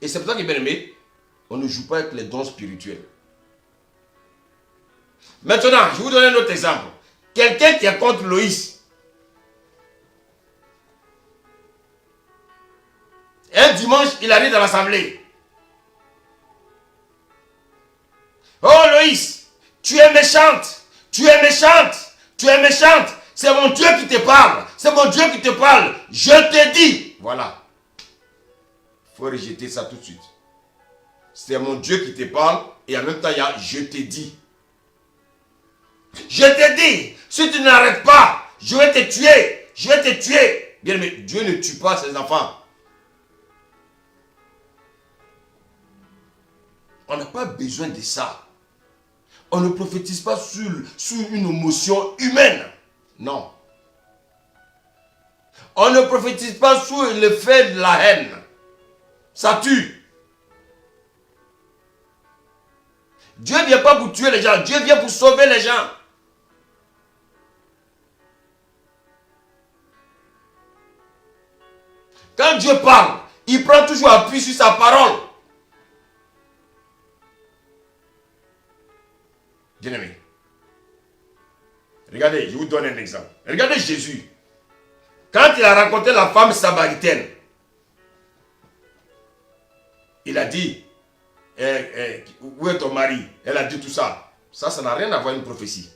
Et c'est pour ça que, bien aimé, on ne joue pas avec les dons spirituels. Maintenant, je vais vous donner un autre exemple. Quelqu'un qui est contre Loïs. Un dimanche, il arrive dans l'assemblée. Oh Loïs, tu es méchante, tu es méchante, tu es méchante. C'est mon Dieu qui te parle. C'est mon Dieu qui te parle. Je te dis. Voilà. Il faut rejeter ça tout de suite. C'est mon Dieu qui te parle. Et en même temps, il y a je te dis. Je te dis. Si tu n'arrêtes pas, je vais te tuer. Je vais te tuer. Bien, mais Dieu ne tue pas ses enfants. On n'a pas besoin de ça. On ne prophétise pas sur une émotion humaine. Non. On ne prophétise pas sous l'effet de la haine. Ça tue. Dieu ne vient pas pour tuer les gens. Dieu vient pour sauver les gens. Quand Dieu parle, il prend toujours appui sur sa parole. Bien-aimé. Regardez, je vous donne un exemple. Regardez Jésus. Quand il a rencontré la femme samaritaine, il a dit, où est ton mari? Elle a dit tout ça. Ça n'a rien à voir avec une prophétie.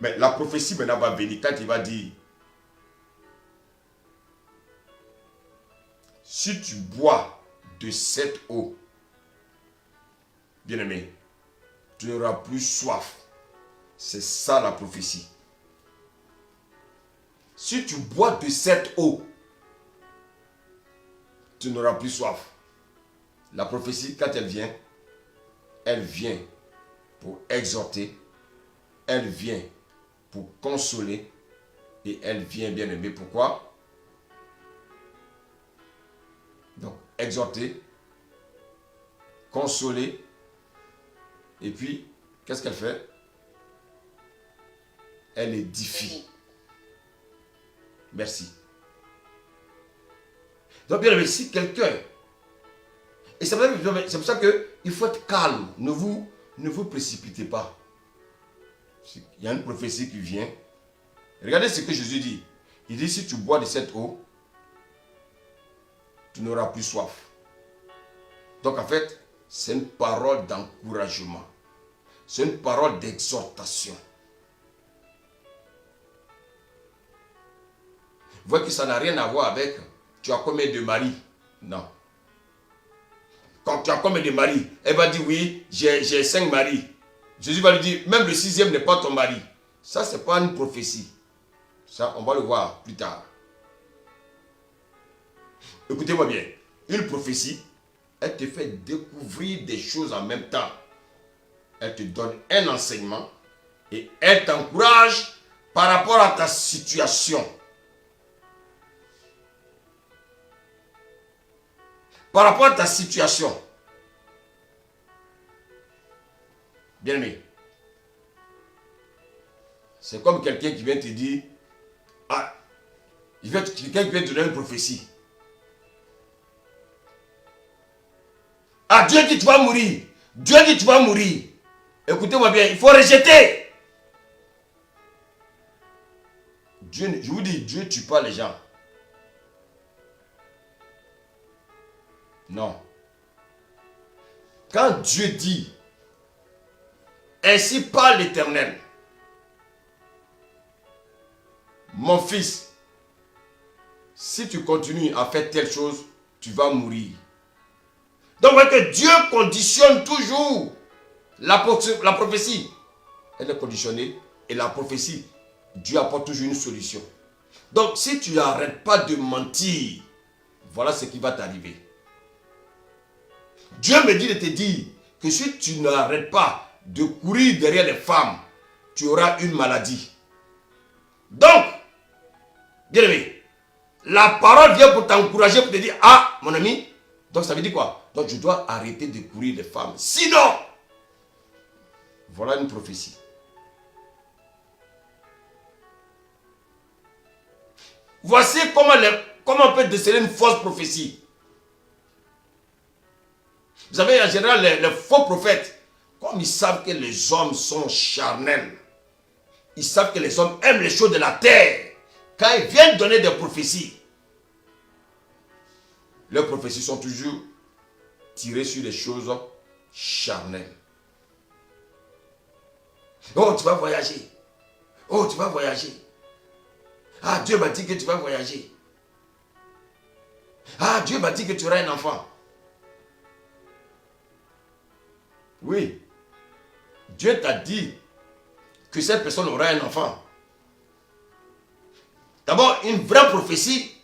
Mais la prophétie maintenant va venir quand il va dire, si tu bois de cette eau, bien-aimé, tu n'auras plus soif. C'est ça la prophétie. Si tu bois de cette eau, tu n'auras plus soif. La prophétie, quand elle vient pour exhorter, elle vient pour consoler et elle vient, bien aimé. Pourquoi? Donc, exhorter, consoler, et puis, qu'est-ce qu'elle fait? Elle édifie. Merci. Donc, bien aimé, si quelqu'un... Et c'est pour ça qu'il faut être calme. Ne vous précipitez pas. Il y a une prophétie qui vient. Regardez ce que Jésus dit. Il dit, si tu bois de cette eau, tu n'auras plus soif. Donc, en fait, c'est une parole d'encouragement. C'est une parole d'exhortation. Vous voyez que ça n'a rien à voir avec tu as combien de maris? Non. Quand tu as combien de maris? Elle va dire oui, j'ai 5 maris. Jésus va lui dire, même le 6e n'est pas ton mari. Ça, ce n'est pas une prophétie. Ça, on va le voir plus tard. Écoutez-moi bien. Une prophétie, elle te fait découvrir des choses en même temps. Elle te donne un enseignement et elle t'encourage par rapport à ta situation. Par rapport à ta situation. Bien aimé. C'est comme quelqu'un qui vient te dire, ah, quelqu'un qui vient te donner une prophétie. Ah, Dieu dit tu vas mourir. Dieu dit tu vas mourir. Écoutez-moi bien, il faut rejeter. Dieu, je vous dis, Dieu ne tue pas les gens. Non. Quand Dieu dit, ainsi parle l'Éternel, mon fils, si tu continues à faire telle chose, tu vas mourir. Donc, voyez que Dieu conditionne toujours la prophétie. Elle est conditionnée et la prophétie, Dieu apporte toujours une solution. Donc, si tu n'arrêtes pas de mentir, voilà ce qui va t'arriver. Dieu me dit de te dire que si tu n'arrêtes pas de courir derrière les femmes, tu auras une maladie. Donc, bien aimé, la parole vient pour t'encourager, pour te dire, ah, mon ami, donc ça veut dire quoi? Donc je dois arrêter de courir les femmes. Sinon, voilà une prophétie. Voici comment on peut déceler une fausse prophétie. Vous savez, en général, les faux prophètes, comme ils savent que les hommes sont charnels, ils savent que les hommes aiment les choses de la terre, quand ils viennent donner des prophéties, leurs prophéties sont toujours tirées sur les choses charnelles. Oh, tu vas voyager. Oh, tu vas voyager. Ah, Dieu m'a dit que tu vas voyager. Ah, Dieu m'a dit que tu auras un enfant. Oui. Dieu t'a dit que cette personne aura un enfant. D'abord, une vraie prophétie,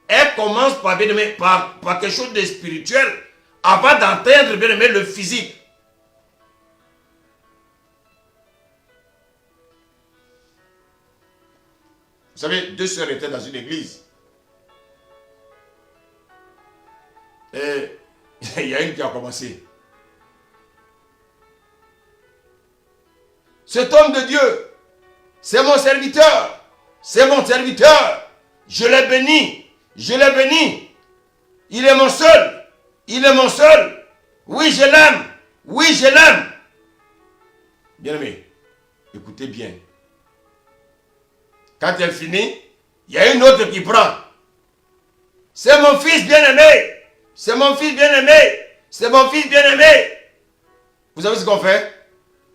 elle commence par quelque chose de spirituel avant d'atteindre, bien aimé, le physique. Vous savez, 2 sœurs étaient dans une église. Et il y a une qui a commencé. Cet homme de Dieu, c'est mon serviteur. C'est mon serviteur. Je l'ai béni. Je l'ai béni. Il est mon seul. Il est mon seul. Oui, je l'aime. Oui, je l'aime. Bien-aimé, écoutez bien. Quand elle finit, il y a une autre qui prend. C'est mon fils bien-aimé. C'est mon fils bien-aimé. C'est mon fils bien-aimé. Vous savez ce qu'on fait?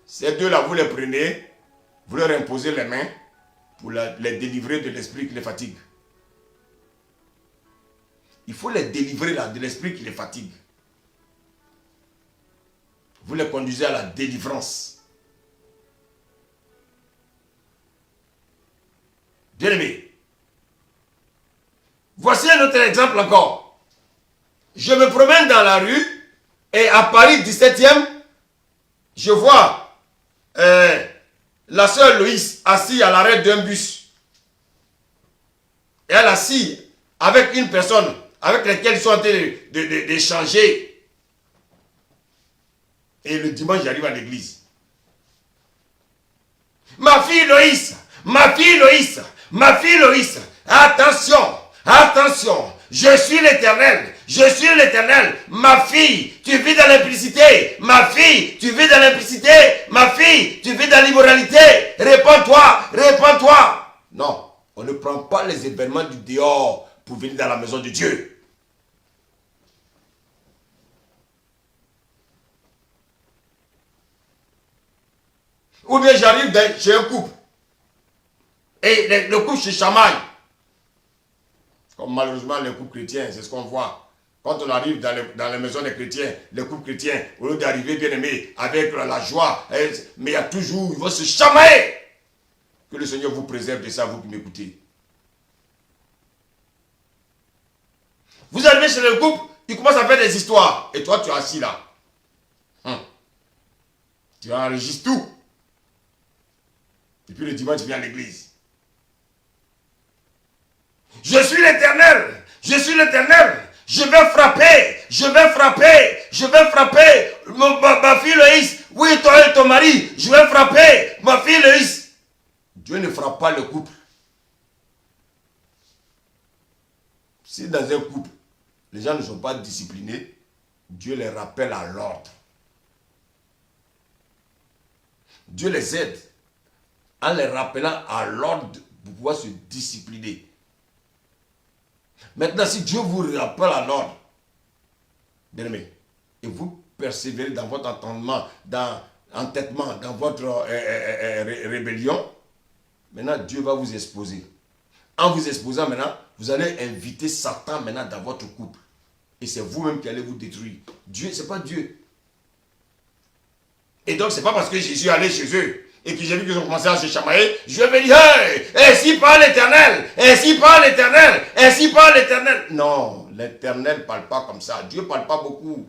Ces deux-là, vous les prenez, vous leur imposez les mains pour les délivrer de l'esprit qui les fatigue. Il faut les délivrer de l'esprit qui les fatigue. Vous les conduisez à la délivrance. Bien-aimé, voici un autre exemple encore. Je me promène dans la rue et à Paris 17e, je vois la sœur Loïs assise à l'arrêt d'un bus. Et elle assise avec une personne avec laquelle ils sont en train d'échanger. Et le dimanche, j'arrive à l'église. Ma fille Loïs, ma fille Loïs, ma fille Loïs, attention, attention, je suis l'Éternel, je suis l'Éternel. Ma fille, tu vis dans l'implicité. Ma fille, tu vis dans l'implicité. Ma fille, tu vis dans l'immoralité. Réponds-toi, réponds-toi. Non, on ne prend pas les événements du dehors pour venir dans la maison de Dieu. Ou bien j'arrive chez un couple et le couple se chamaille. Comme malheureusement les couples chrétiens, c'est ce qu'on voit. Quand on arrive dans les maisons des chrétiens, les couples chrétiens, au lieu d'arriver bien aimés avec la joie, mais il y a toujours, ils vont se chamailler. Que le Seigneur vous préserve de ça, vous qui m'écoutez. Vous arrivez chez le couple, ils commencent à faire des histoires. Et toi, tu es assis là. Tu enregistres tout. Et puis le dimanche, tu viens à l'église. Je suis l'Éternel. Je suis l'Éternel. Je vais frapper. Je vais frapper. Je vais frapper. Ma fille Loïs. Oui, toi et ton mari. Je vais frapper. Ma fille Loïs. Dieu ne frappe pas le couple. Si dans un couple, les gens ne sont pas disciplinés, Dieu les rappelle à l'ordre. Dieu les aide en les rappelant à l'ordre pour pouvoir se discipliner. Maintenant, si Dieu vous rappelle à l'ordre, bien aimé, et vous persévérez dans votre entendement, entêtement, dans votre rébellion, maintenant Dieu va vous exposer. En vous exposant maintenant, vous allez inviter Satan maintenant dans votre couple. Et c'est vous-même qui allez vous détruire. Dieu, ce n'est pas Dieu. Et donc, ce n'est pas parce que je suis allé chez eux et que j'ai vu qu'ils ont commencé à se chamailler, je vais dire, hey, ainsi parle l'Éternel, ainsi parle l'Éternel, ainsi parle l'Éternel. Non, l'Éternel ne parle pas comme ça. Dieu ne parle pas beaucoup.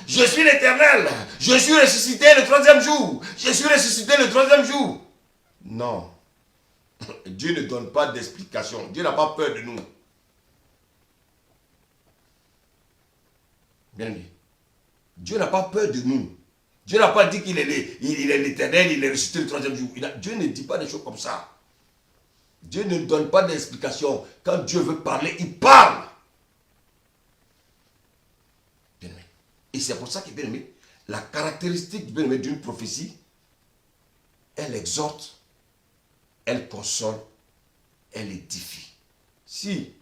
Je suis l'Éternel, je suis ressuscité le 3e jour, je suis ressuscité le 3e jour. Non, Dieu ne donne pas d'explication. Dieu n'a pas peur de nous. Bien aimé. Dieu n'a pas peur de nous. Dieu n'a pas dit qu'il est l'Éternel, il est ressuscité le 3e jour. Dieu ne dit pas des choses comme ça. Dieu ne donne pas d'explication. Quand Dieu veut parler, il parle. Bien aimé. Et c'est pour ça que, bien aimé, la caractéristique, bien aimé, d'une prophétie, elle exhorte, elle console, elle édifie. Si,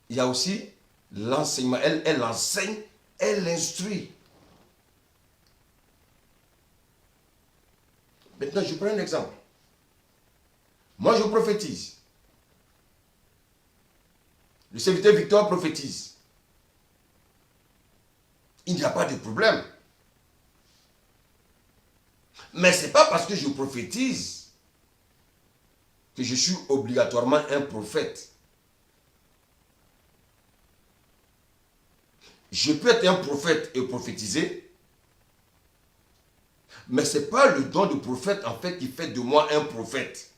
il y a aussi l'enseignement, elle enseigne, elle instruit. Maintenant, je prends un exemple. Moi, je prophétise. Le serviteur Victor prophétise. Il n'y a pas de problème. Mais ce n'est pas parce que je prophétise que je suis obligatoirement un prophète. Je peux être un prophète et prophétiser, mais ce n'est pas le don de prophète en fait qui fait de moi un prophète.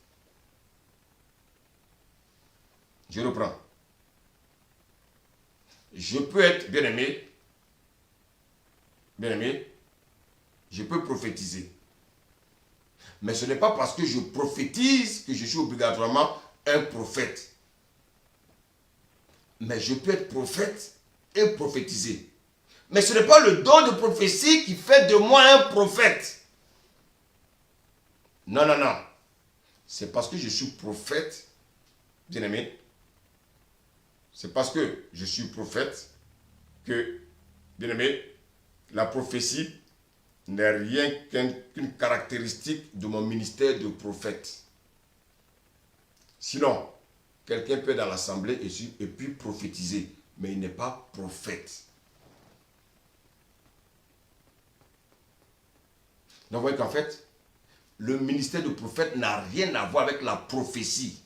Je reprends. Je peux être bien-aimé, je peux prophétiser. Mais ce n'est pas parce que je prophétise que je suis obligatoirement un prophète. Mais je peux être prophète et prophétiser. Mais ce n'est pas le don de prophétie qui fait de moi un prophète. Non, non, non. C'est parce que je suis prophète, bien-aimé. C'est parce que je suis prophète que, bien-aimé, la prophétie n'est rien qu'une caractéristique de mon ministère de prophète. Sinon, quelqu'un peut être dans l'assemblée et puis prophétiser, mais il n'est pas prophète. Donc, vous voyez qu'en fait, le ministère de prophète n'a rien à voir avec la prophétie.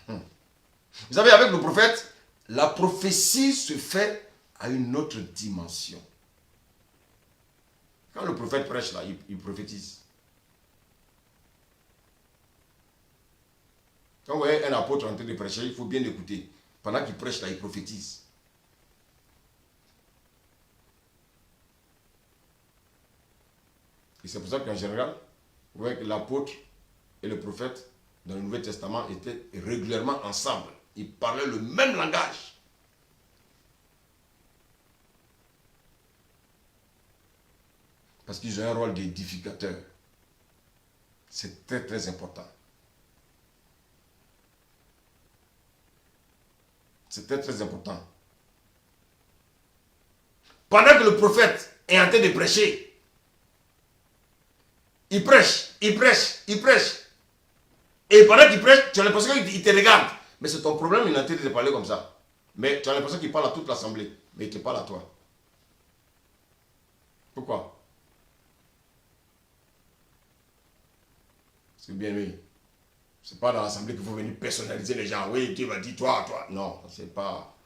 Vous savez, avec le prophète, la prophétie se fait à une autre dimension. Quand le prophète prêche là, il prophétise. Quand vous voyez un apôtre en train de prêcher, il faut bien l'écouter. Pendant qu'il prêche là, il prophétise. Et c'est pour ça qu'en général, vous voyez que l'apôtre et le prophète dans le Nouveau Testament étaient régulièrement ensemble. Ils parlaient le même langage. Parce qu'ils ont un rôle d'édificateur. C'est très très important. C'est très très important. Pendant que le prophète est en train de prêcher, il prêche, il prêche, il prêche. Et pendant qu'il prêche, tu as l'impression qu'il te regarde. Mais c'est ton problème, il est en train de te parler comme ça. Mais tu as l'impression qu'il parle à toute l'assemblée. Mais il te parle à toi. Pourquoi? C'est bien lui. C'est pas dans l'assemblée qu'il faut venir personnaliser les gens. Oui, Dieu va dire toi, toi. Non, c'est pas.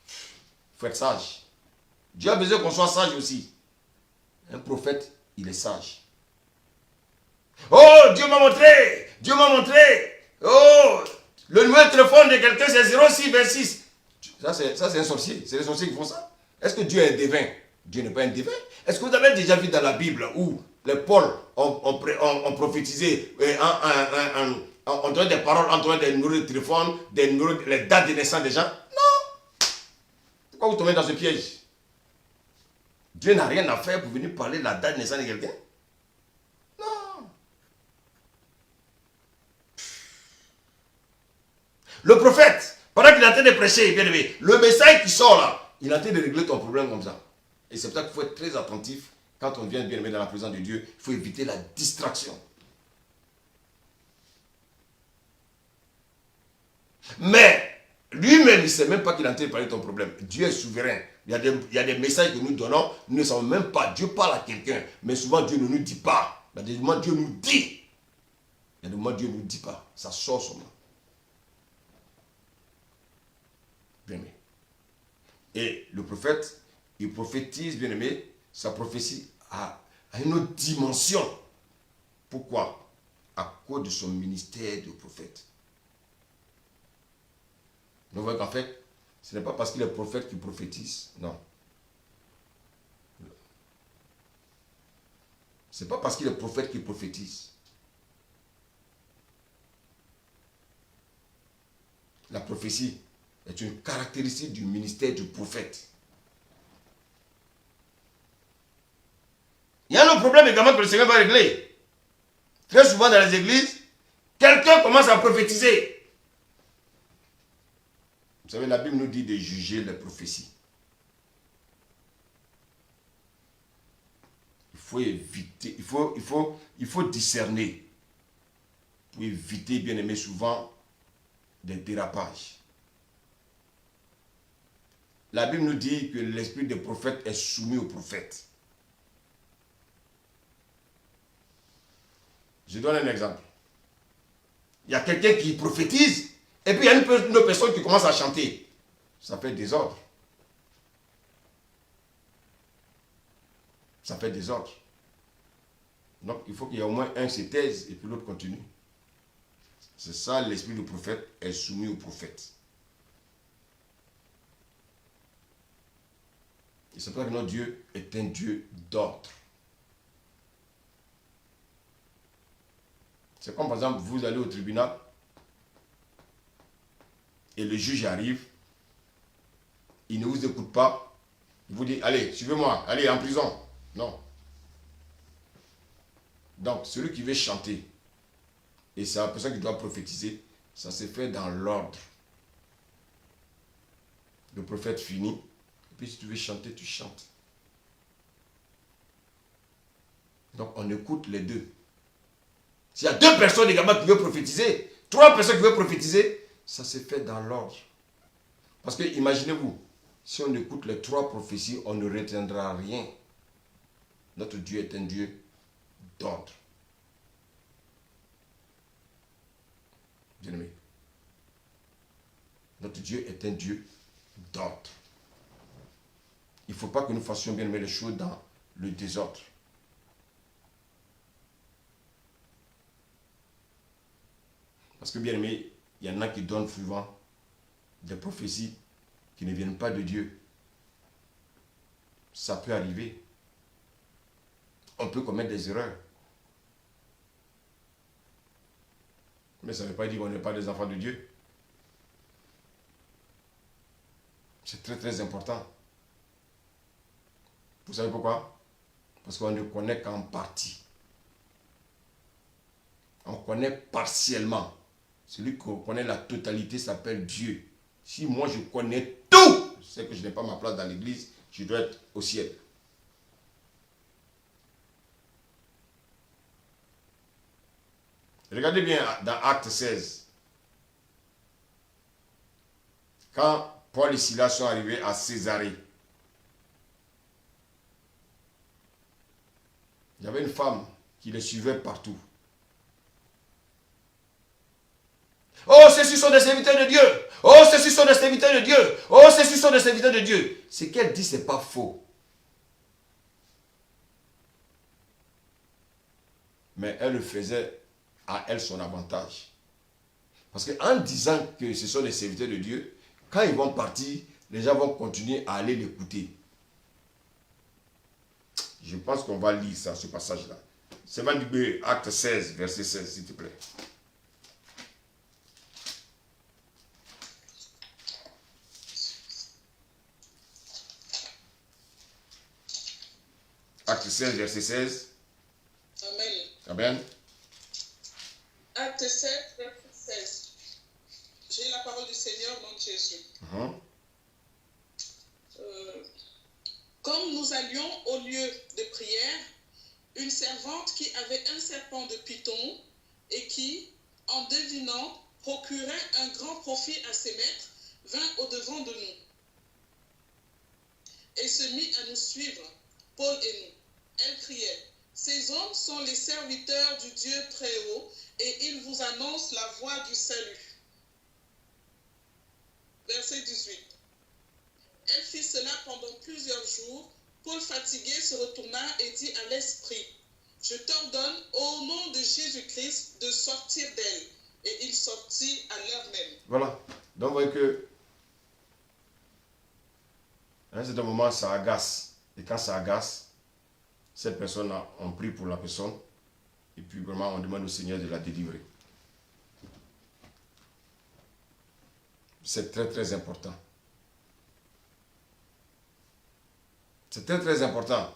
Il faut être sage. Dieu a besoin qu'on soit sage aussi. Un prophète, il est sage. Oh, Dieu m'a montré. Dieu m'a montré. Oh, le numéro de téléphone de quelqu'un, c'est 0626. Ça, c'est un sorcier. C'est les sorciers qui font ça. Est-ce que Dieu est un devin? Dieu n'est pas un devin. Est-ce que vous avez déjà vu dans la Bible où les Paul ont prophétisé on donne des paroles, on donne des numéros de téléphone, des numéros, les dates de naissance des gens? Non. Pourquoi vous tombez dans ce piège? Dieu n'a rien à faire pour venir parler de la date de naissance de quelqu'un? Non. Le prophète, pendant qu'il est en train de prêcher, bien aimé, le message qui sort là, il est en train de régler ton problème comme ça. Et c'est pour ça qu'il faut être très attentif quand on vient bien aimé dans la présence de Dieu. Il faut éviter la distraction. Mais lui-même, il ne sait même pas qu'il est en train de parler de ton problème. Dieu est souverain. Il y a des messages que nous donnons, nous ne savons même pas. Dieu parle à quelqu'un, mais souvent Dieu ne nous dit pas. Il y a des moments Dieu nous dit. Il y a des moments Dieu ne nous dit pas. Ça sort seulement. Bien aimé. Et le prophète, il prophétise, bien aimé, sa prophétie a une autre dimension. Pourquoi? À cause de son ministère de prophète. Vous voyez qu'en fait, ce n'est pas parce qu'il est prophète qu'il prophétise. Non. Ce n'est pas parce qu'il est prophète qu'il prophétise. La prophétie est une caractéristique du ministère du prophète. Il y a un autre problème également que le Seigneur va régler. Très souvent dans les églises, quelqu'un commence à prophétiser. Vous savez, la Bible nous dit de juger les prophéties. Il faut éviter, il faut discerner pour éviter, bien aimé, souvent des dérapages. La Bible nous dit que l'esprit des prophètes est soumis aux prophètes. Je donne un exemple. Il y a quelqu'un qui prophétise, et puis il y a une autre personne qui commence à chanter. Ça fait désordre. Ça fait désordre. Donc il faut qu'il y ait au moins un se taise et puis l'autre continue. C'est ça, l'esprit du prophète est soumis au prophète. Et c'est pour ça que notre Dieu est un Dieu d'ordre. C'est comme par exemple, vous allez au tribunal et le juge arrive, il ne vous écoute pas, il vous dit, allez, suivez-moi, allez en prison. Non. Donc, celui qui veut chanter, et c'est la personne qui doit prophétiser, ça se fait dans l'ordre. Le prophète finit, et puis si tu veux chanter, tu chantes. Donc, on écoute les deux. S'il y a 2 personnes également qui veulent prophétiser, 3 personnes qui veulent prophétiser, ça se fait dans l'ordre. Parce que imaginez-vous, si on écoute les 3 prophéties, on ne retiendra rien. Notre Dieu est un Dieu d'ordre. Bien-aimé, notre Dieu est un Dieu d'ordre. Il ne faut pas que nous fassions, bien aimé, les choses dans le désordre. Parce que, bien aimé, il y en a qui donnent souvent des prophéties qui ne viennent pas de Dieu. Ça peut arriver. On peut commettre des erreurs. Mais ça ne veut pas dire qu'on n'est pas des enfants de Dieu. C'est très très important. Vous savez pourquoi? Parce qu'on ne connaît qu'en partie. On connaît partiellement. Celui qui connaît la totalité s'appelle Dieu. Si moi je connais tout, c'est que je n'ai pas ma place dans l'église, je dois être au ciel. Regardez bien dans Acte 16. Quand Paul et Silas sont arrivés à Césarée, il y avait une femme qui les suivait partout. Oh, ceux-ci sont des serviteurs de Dieu. Oh, ceux-ci sont des serviteurs de Dieu. Oh, ceux-ci sont des serviteurs de Dieu. Ce qu'elle dit, ce n'est pas faux. Mais elle le faisait à elle son avantage. Parce qu'en disant que ce sont des serviteurs de Dieu, quand ils vont partir, les gens vont continuer à aller l'écouter. Je pense qu'on va lire ça, ce passage-là. C'est Libé, Acte 16, verset 16, s'il te plaît. Acte 16, verset 16. Amen. Amen. Acte 7, verset 16. J'ai la parole du Seigneur, nom de Jésus. Comme nous allions au lieu de prière, une servante qui avait un serpent de python et qui, en devinant, procurait un grand profit à ses maîtres, vint au-devant de nous et se mit à nous suivre, Paul et nous. Elle criait: ces hommes sont les serviteurs du Dieu très haut et ils vous annoncent la voie du salut. Verset 18. Elle fit cela pendant plusieurs jours. Paul, fatigué, se retourna et dit à l'esprit: je t'ordonne au nom de Jésus-Christ de sortir d'elle. Et il sortit à l'heure même. Voilà. Donc, vous voyez que à un certain moment, ça agace. Et quand ça agace, cette personne, on prie pour la personne. Et puis, vraiment, on demande au Seigneur de la délivrer. C'est très, très important. C'est très, très important.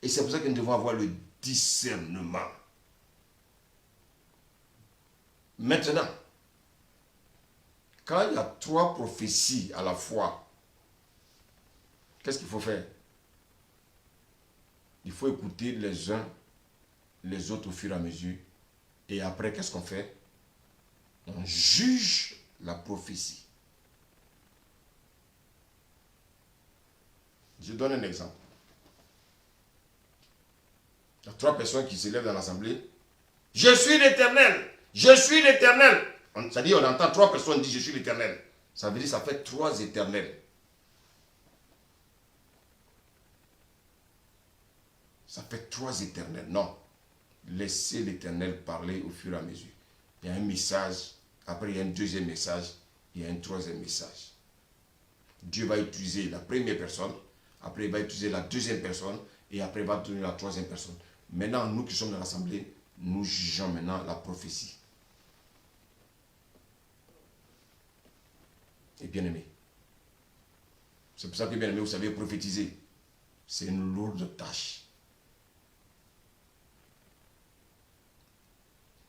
Et c'est pour ça que nous devons avoir le discernement. Maintenant, quand il y a 3 prophéties à la fois, qu'est-ce qu'il faut faire? Il faut écouter les uns les autres au fur et à mesure. Et après, qu'est-ce qu'on fait? On juge la prophétie. Je donne un exemple. Il y a 3 personnes qui se lèvent dans l'assemblée. Je suis l'Éternel. Je suis l'Éternel. C'est-à-dire, on entend 3 personnes dire je suis l'Éternel. Ça veut dire ça fait 3 éternels. Ça fait 3 éternels. Non. Laissez l'Éternel parler au fur et à mesure. Il y a un message. Après, il y a un deuxième message. Il y a un troisième message. Dieu va utiliser la première personne. Après, il va utiliser la deuxième personne. Et après, il va donner la troisième personne. Maintenant, nous qui sommes dans l'assemblée, nous jugeons maintenant la prophétie. Et bien aimé. C'est pour ça que bien aimé, vous savez, prophétiser, c'est une lourde tâche.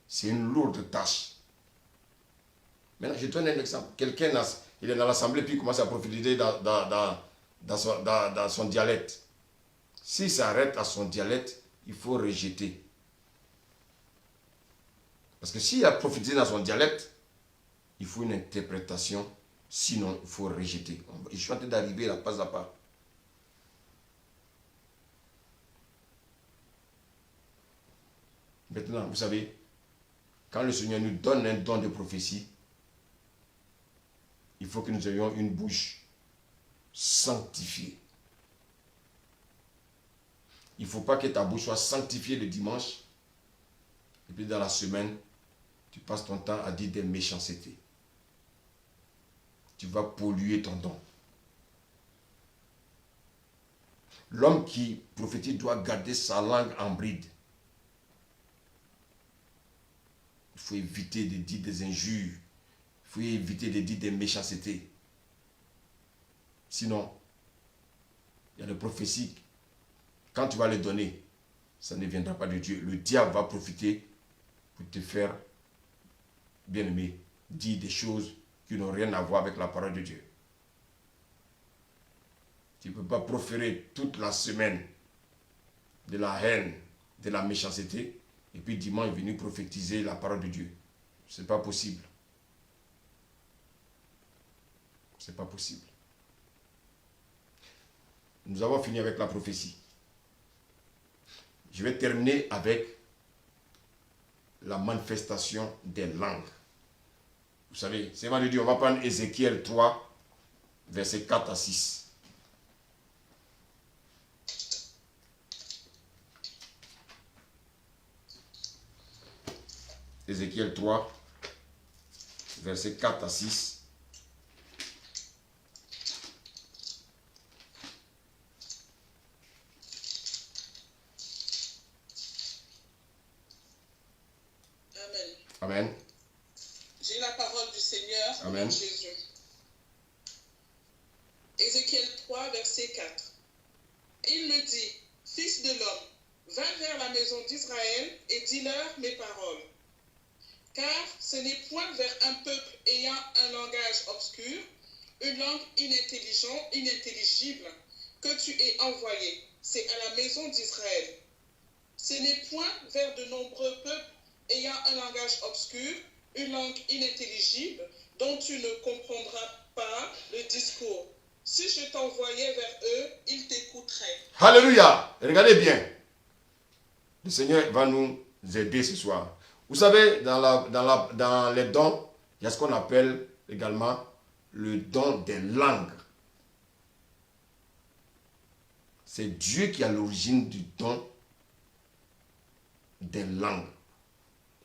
C'est une lourde tâche. Maintenant, je donne un exemple. Quelqu'un, il est dans l'assemblée, puis il commence à prophétiser dans son dialecte. S'il s'arrête à son dialecte, il faut rejeter. Parce que s'il a prophétisé dans son dialecte, il faut une interprétation. Sinon, il faut rejeter. Je suis en train d'arriver là, pas à pas. Maintenant, vous savez, quand le Seigneur nous donne un don de prophétie, il faut que nous ayons une bouche sanctifiée. Il ne faut pas que ta bouche soit sanctifiée le dimanche, et puis dans la semaine, tu passes ton temps à dire des méchancetés. Tu vas polluer ton don. L'homme qui prophétise doit garder sa langue en bride. Il faut éviter de dire des injures. Il faut éviter de dire des méchancetés. Sinon, il y a des prophéties. Quand tu vas les donner, ça ne viendra pas de Dieu. Le diable va profiter pour te faire, bien-aimé, dire des choses qui n'ont rien à voir avec la parole de Dieu. Tu ne peux pas proférer toute la semaine de la haine, de la méchanceté, et puis dimanche venir prophétiser la parole de Dieu. Ce n'est pas possible. Ce n'est pas possible. Nous avons fini avec la prophétie. Je vais terminer avec la manifestation des langues. Vous savez, c'est vendredi, on va prendre Ézéchiel 3, versets 4 à 6. Ézéchiel 3, versets 4 à 6. Amen. Amen. J'ai la parole du Seigneur, Amen. Jésus. Ézéchiel 3, verset 4. Il me dit, Fils de l'homme, va vers la maison d'Israël et dis-leur mes paroles. Car ce n'est point vers un peuple ayant un langage obscur, une langue inintelligible, que tu es envoyé. C'est à la maison d'Israël. Ce n'est point vers de nombreux peuples ayant un langage obscur, une langue inintelligible, dont tu ne comprendras pas le discours. Si je t'envoyais vers eux, ils t'écouteraient. Alléluia. Regardez bien. Le Seigneur va nous aider ce soir. Vous savez, dans les dons, il y a ce qu'on appelle également le don des langues. C'est Dieu qui est à l'origine du don des langues.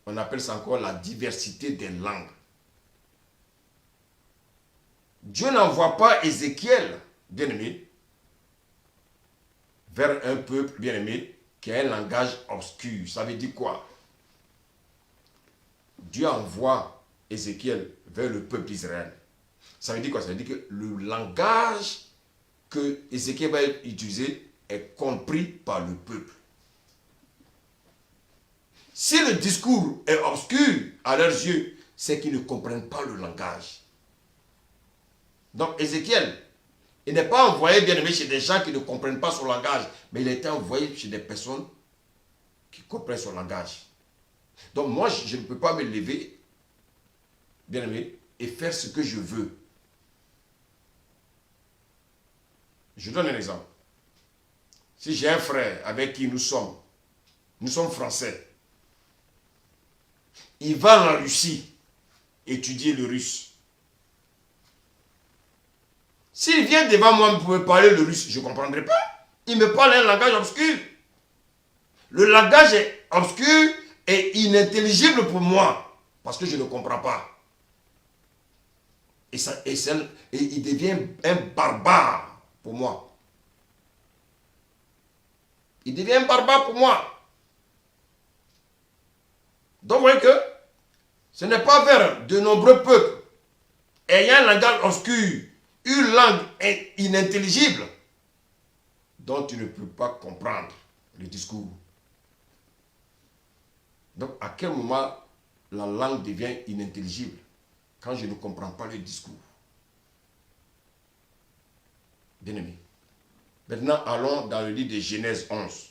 On appelle ça encore la diversité des langues. Dieu n'envoie pas Ézéchiel, bien-aimé, vers un peuple, bien-aimé, qui a un langage obscur. Ça veut dire quoi? Dieu envoie Ézéchiel vers le peuple d'Israël. Ça veut dire quoi? Ça veut dire que le langage que Ézéchiel va utiliser est compris par le peuple. Si le discours est obscur à leurs yeux, c'est qu'ils ne comprennent pas le langage. Donc Ézéchiel, il n'est pas envoyé, bien aimé, chez des gens qui ne comprennent pas son langage, mais il a été envoyé chez des personnes qui comprennent son langage. Donc moi, je ne peux pas me lever, bien aimé, et faire ce que je veux. Je donne un exemple. Si j'ai un frère avec qui nous sommes français, il va en Russie étudier le russe. S'il vient devant moi pour me parler le russe, je ne comprendrai pas. Il me parle un langage obscur. Le langage est obscur et inintelligible pour moi, parce que je ne comprends pas. Et il devient un barbare pour moi. Il devient un barbare pour moi. Donc vous voyez que ce n'est pas vers de nombreux peuples ayant un langage obscur, une langue inintelligible, dont tu ne peux pas comprendre le discours. Donc à quel moment la langue devient inintelligible? Quand je ne comprends pas le discours. Bien aimé. Maintenant, allons dans le livre de Genèse 11.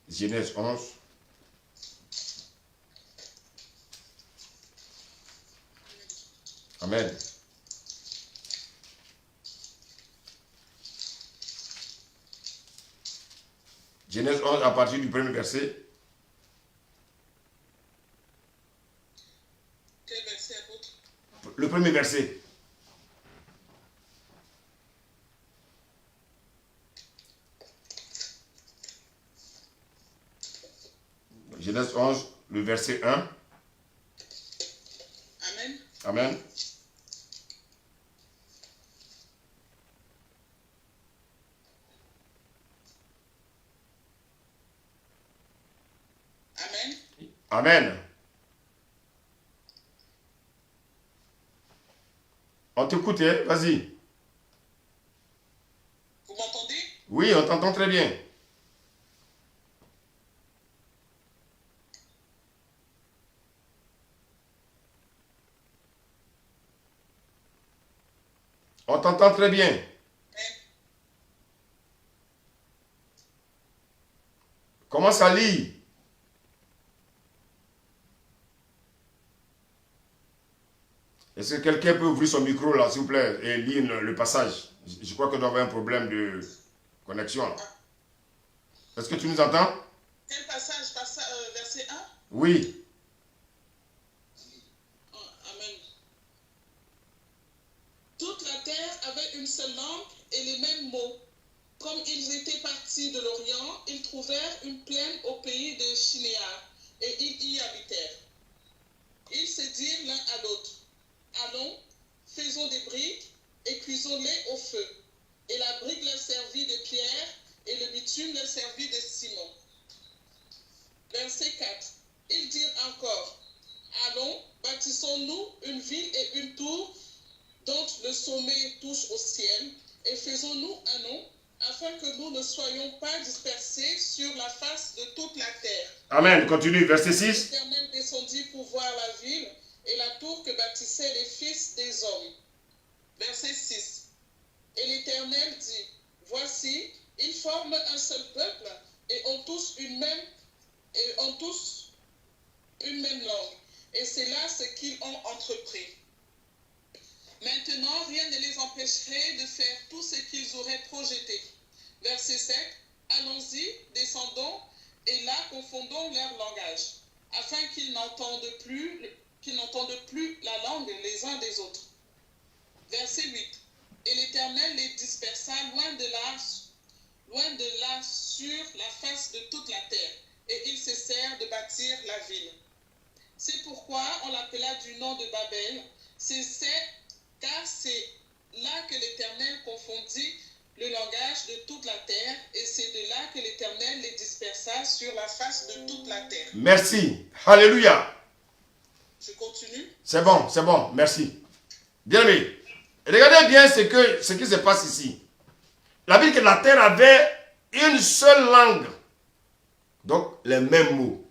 Genèse 11. Amen. Genèse 11 à partir du premier verset. Quel verset apôtre? Le premier verset. Genèse 11, le verset 1. Amen. Amen. Amen. Amen. On t'écoute, hein? Vas-y. Vous m'entendez? Oui, on t'entend très bien. On t'entend très bien. Amen. Commence à lire. Est-ce que quelqu'un peut ouvrir son micro là, s'il vous plaît, et lire le passage? Je crois qu'on doit avoir un problème de connexion. Est-ce que tu nous entends? Quel passage? Verset 1? Oui. Amen. Toute la terre avait une seule langue et les mêmes mots. Comme ils étaient partis de l'Orient, ils trouvèrent une plaine au pays de Shinéar et ils y habitèrent. Ils se dirent l'un à l'autre: allons, faisons des briques et cuisons-les au feu. Et la brique leur servit de pierre et le bitume leur servit de ciment. Verset 4. Ils dirent encore: allons, bâtissons-nous une ville et une tour dont le sommet touche au ciel, et faisons-nous un nom, afin que nous ne soyons pas dispersés sur la face de toute la terre. Amen. Continue, verset 6. L'Éternel descendit pour voir la ville et la tour que bâtissaient les fils des hommes. Verset 6. Et l'Éternel dit: voici, ils forment un seul peuple et ont tous une même langue. Et c'est là ce qu'ils ont entrepris. Maintenant, rien ne les empêcherait de faire tout ce qu'ils auraient projeté. Verset 7. Allons-y, descendons, et là confondons leur langage, afin qu'ils n'entendent plus la langue les uns des autres. Verset 8. Et l'Éternel les dispersa loin de là sur la face de toute la terre, et ils cessèrent de bâtir la ville. C'est pourquoi on l'appela du nom de Babel, car c'est là que l'Éternel confondit le langage de toute la terre, et c'est de là que l'Éternel les dispersa sur la face de toute la terre. Merci. Alléluia. Je continue. C'est bon, merci. Bien aimé, regardez bien ce qui se passe ici. La Bible que la terre avait une seule langue. Donc, les mêmes mots.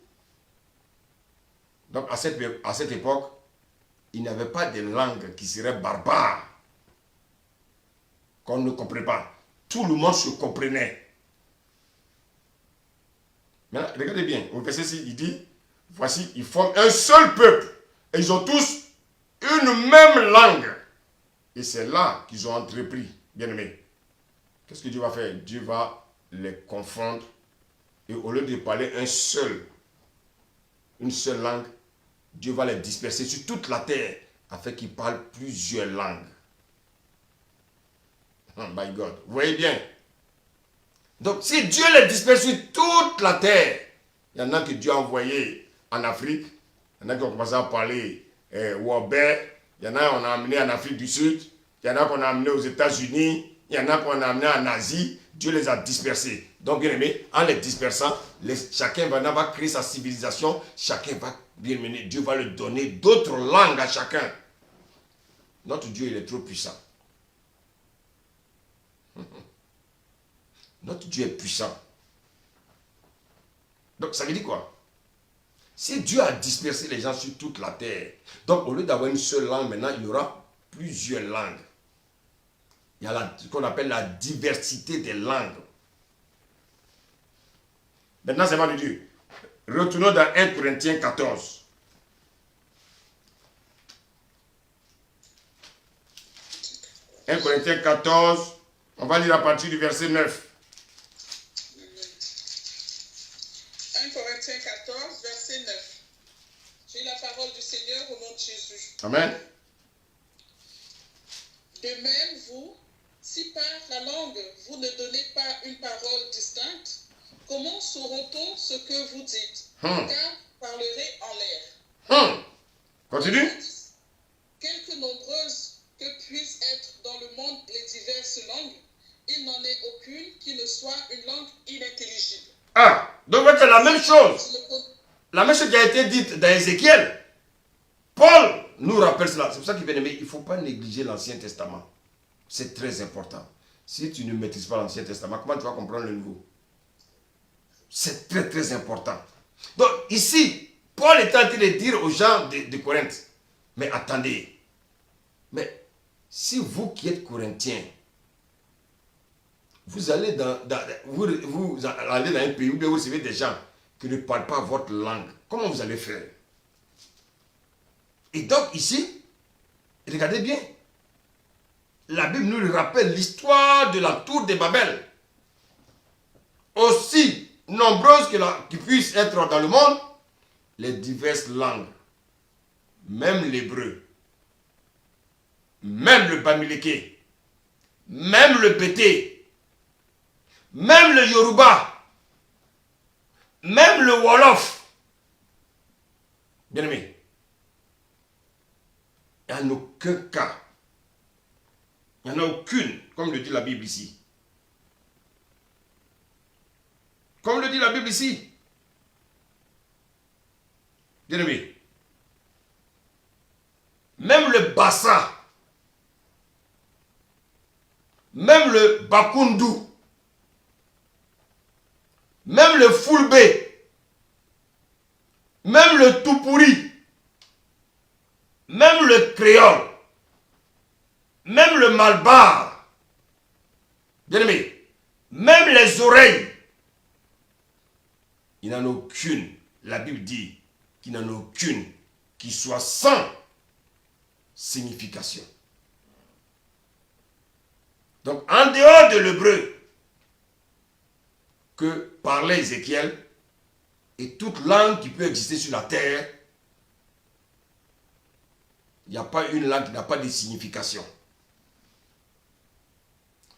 Donc, à cette époque, il n'y avait pas de langue qui serait barbare, qu'on ne comprenait pas. Tout le monde se comprenait. Maintenant, regardez bien, au verset 6, il dit, voici, ils forment un seul peuple. Et ils ont tous une même langue. Et c'est là qu'ils ont entrepris, bien aimé. Qu'est-ce que Dieu va faire? Dieu va les confondre. Et au lieu de parler une seule langue, Dieu va les disperser sur toute la terre afin qu'ils parlent plusieurs langues. Oh my God. Vous voyez bien? Donc, si Dieu les disperse sur toute la terre, il y en a que Dieu a envoyé en Afrique, il y en a qui ont commencé à parler Wobber, il y en a qu'on a amené en Afrique du Sud, il y en a qu'on a amené aux États-Unis, il y en a qu'on a amené en Asie. Dieu les a dispersés. Donc, bien aimé, en les dispersant, chacun va créer sa civilisation, chacun va, bien aimé, Dieu va lui donner d'autres langues à chacun. Notre Dieu, il est trop puissant. Notre Dieu est puissant. Donc, ça veut dire quoi? Si Dieu a dispersé les gens sur toute la terre, donc au lieu d'avoir une seule langue, maintenant, il y aura plusieurs langues. Il y a ce qu'on appelle la diversité des langues. Maintenant, c'est pas de Dieu. Retournons dans 1 Corinthiens 14. 1 Corinthiens 14, on va lire à partir du verset 9. C'est la parole du Seigneur au nom de Jésus. Amen. De même, vous, si par la langue vous ne donnez pas une parole distincte, comment saura-t-on ce que vous dites? Car vous parlerez en l'air. Continue. Quelque nombreuses que puissent être dans le monde les diverses langues, il n'en est aucune qui ne soit une langue inintelligible. Ah, donc c'est la même chose. La même chose qui a été dite dans Ézéchiel. Paul nous rappelle cela. C'est pour ça qu'il bien aimé, il ne faut pas négliger l'Ancien Testament. C'est très important. Si tu ne maîtrises pas l'Ancien Testament, comment tu vas comprendre le Nouveau? C'est très très important. Donc ici, Paul est en train de dire aux gens de Corinthe, mais attendez, mais si vous qui êtes Corinthiens, vous allez vous allez dans un pays où vous recevez des gens qui ne parlent pas votre langue, comment vous allez faire? Et donc ici, regardez bien, la Bible nous rappelle l'histoire de la tour de Babel. Aussi nombreuses qui puissent être dans le monde, les diverses langues, même l'hébreu, même le bamileke, même le bété, même le yoruba, même le wolof. Bien aimé, il n'y a aucun cas, il n'y en a aucune, comme le dit la Bible ici. Comme le dit la Bible ici. Bien aimé, même le bassa, même le bakundu, même le fulbe, même le tupuri, même le créole, même le malbar, bien aimé, même les oreilles, il n'en a aucune, la Bible dit qu'il n'en a aucune qui soit sans signification. Donc en dehors de l'hébreu que parlait Ézéchiel et toute langue qui peut exister sur la terre, il n'y a pas une langue qui n'a pas de signification.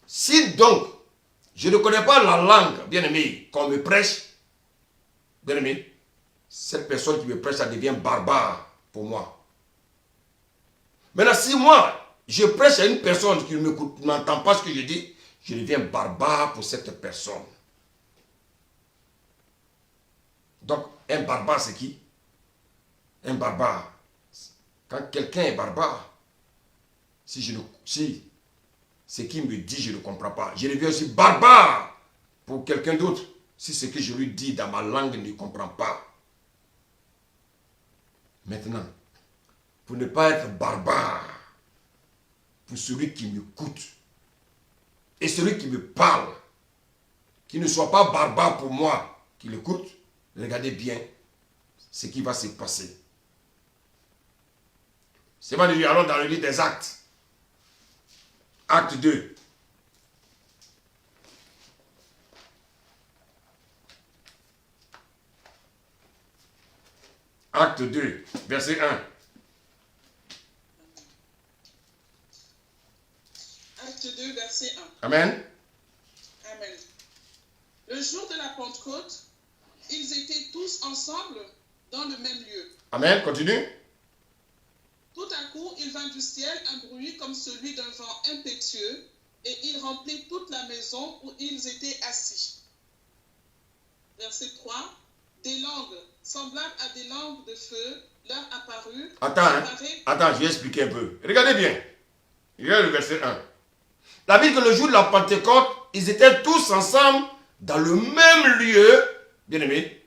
Si donc je ne connais pas la langue, bien aimé, qu'on me prêche, bien aimé, cette personne qui me prêche, ça devient barbare pour moi. Maintenant, si moi, je prêche à une personne qui ne m'entend pas ce que je dis, je deviens barbare pour cette personne. Donc, un barbare, c'est qui? Un barbare. Quand quelqu'un est barbare, si ce qu'il me dit, je ne comprends pas, je deviens aussi barbare pour quelqu'un d'autre, si ce que je lui dis dans ma langue ne comprend pas. Maintenant, pour ne pas être barbare, pour celui qui m'écoute et celui qui me parle, qui ne soit pas barbare pour moi, qui l'écoute, regardez bien ce qui va se passer. C'est pas de lui, allons dans le livre des Actes. Acte 2. Acte 2, verset 1. Acte 2, verset 1. Amen. Amen. Le jour de la Pentecôte, ils étaient tous ensemble dans le même lieu. Amen, continue. Tout à coup, il vint du ciel un bruit comme celui d'un vent impétueux, et il remplit toute la maison où ils étaient assis. Verset 3. Des langues semblables à des langues de feu leur apparurent. Attends, je vais expliquer un peu. Regardez bien. Regardez le verset 1. La Bible que le jour de la Pentecôte, ils étaient tous ensemble dans le même lieu. Bien aimé.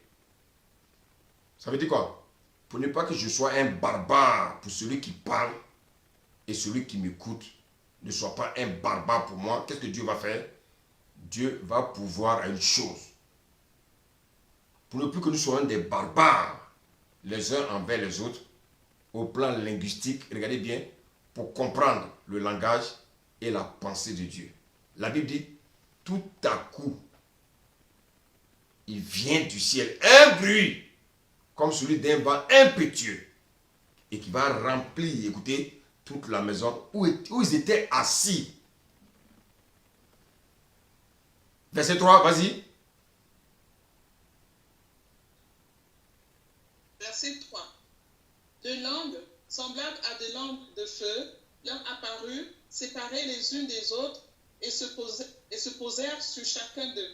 Ça veut dire quoi? Pour ne pas que je sois un barbare pour celui qui parle et celui qui m'écoute, ne soit pas un barbare pour moi, qu'est-ce que Dieu va faire? Dieu va pouvoir à une chose. Pour ne plus que nous soyons des barbares les uns envers les autres, au plan linguistique, regardez bien, pour comprendre le langage et la pensée de Dieu. La Bible dit, tout à coup, il vient du ciel un bruit comme celui d'un vent impétueux et qui va remplir, écoutez, toute la maison où ils étaient assis. Verset 3, vas-y. Verset 3. Deux langues, semblables à des langues de feu, leur apparurent, séparées les unes des autres, et se posèrent sur chacun d'eux.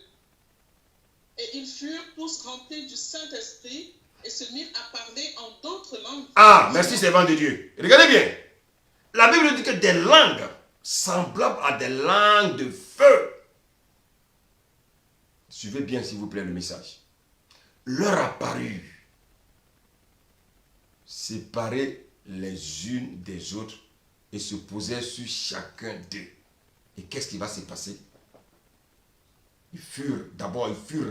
Et ils furent tous remplis du Saint-Esprit et se mirent à parler en d'autres langues. Ah, merci servant de Dieu. Regardez bien. La Bible dit que des langues semblables à des langues de feu. Suivez bien s'il vous plaît le message. Leur apparut, séparées les unes des autres et se posaient sur chacun d'eux. Et qu'est-ce qui va se passer? Ils furent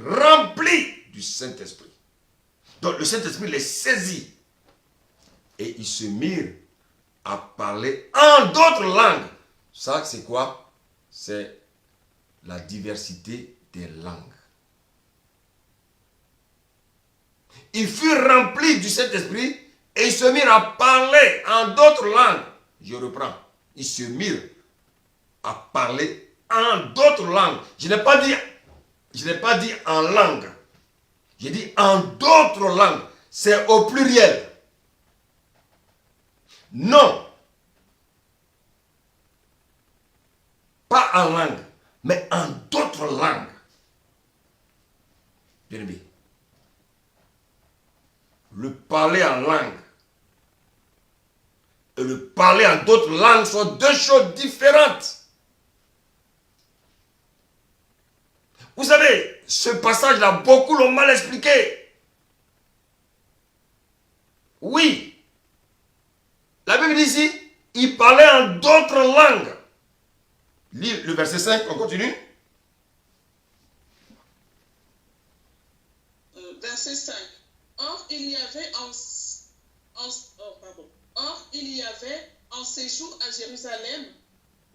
remplis du Saint-Esprit. Donc le Saint-Esprit les saisit et ils se mirent à parler en d'autres langues. Ça, c'est quoi? C'est la diversité des langues. Ils furent remplis du Saint-Esprit et ils se mirent à parler en d'autres langues. Je reprends. Ils se mirent à parler en d'autres langues. Je n'ai pas dit en langue. J'ai dit en d'autres langues. C'est au pluriel. Non. Pas en langue, mais en d'autres langues. Bien aimé. Le parler en langue et le parler en d'autres langues sont deux choses différentes. Vous savez, ce passage-là, beaucoup l'ont mal expliqué. Oui. La Bible dit ici, il parlait en d'autres langues. Lis le verset 5, on continue. Verset 5. Or, il y avait en séjour à Jérusalem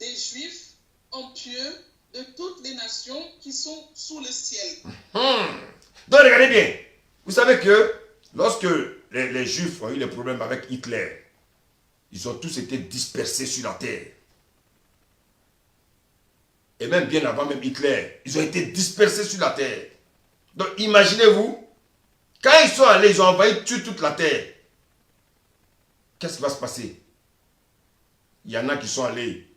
des Juifs impieux de toutes les nations qui sont sous le ciel. Donc, regardez bien. Vous savez que lorsque les Juifs ont eu les problèmes avec Hitler, ils ont tous été dispersés sur la terre. Et même bien avant même Hitler, ils ont été dispersés sur la terre. Donc, imaginez-vous, quand ils sont allés, ils ont envahi toute la terre. Qu'est-ce qui va se passer? Il y en a qui sont allés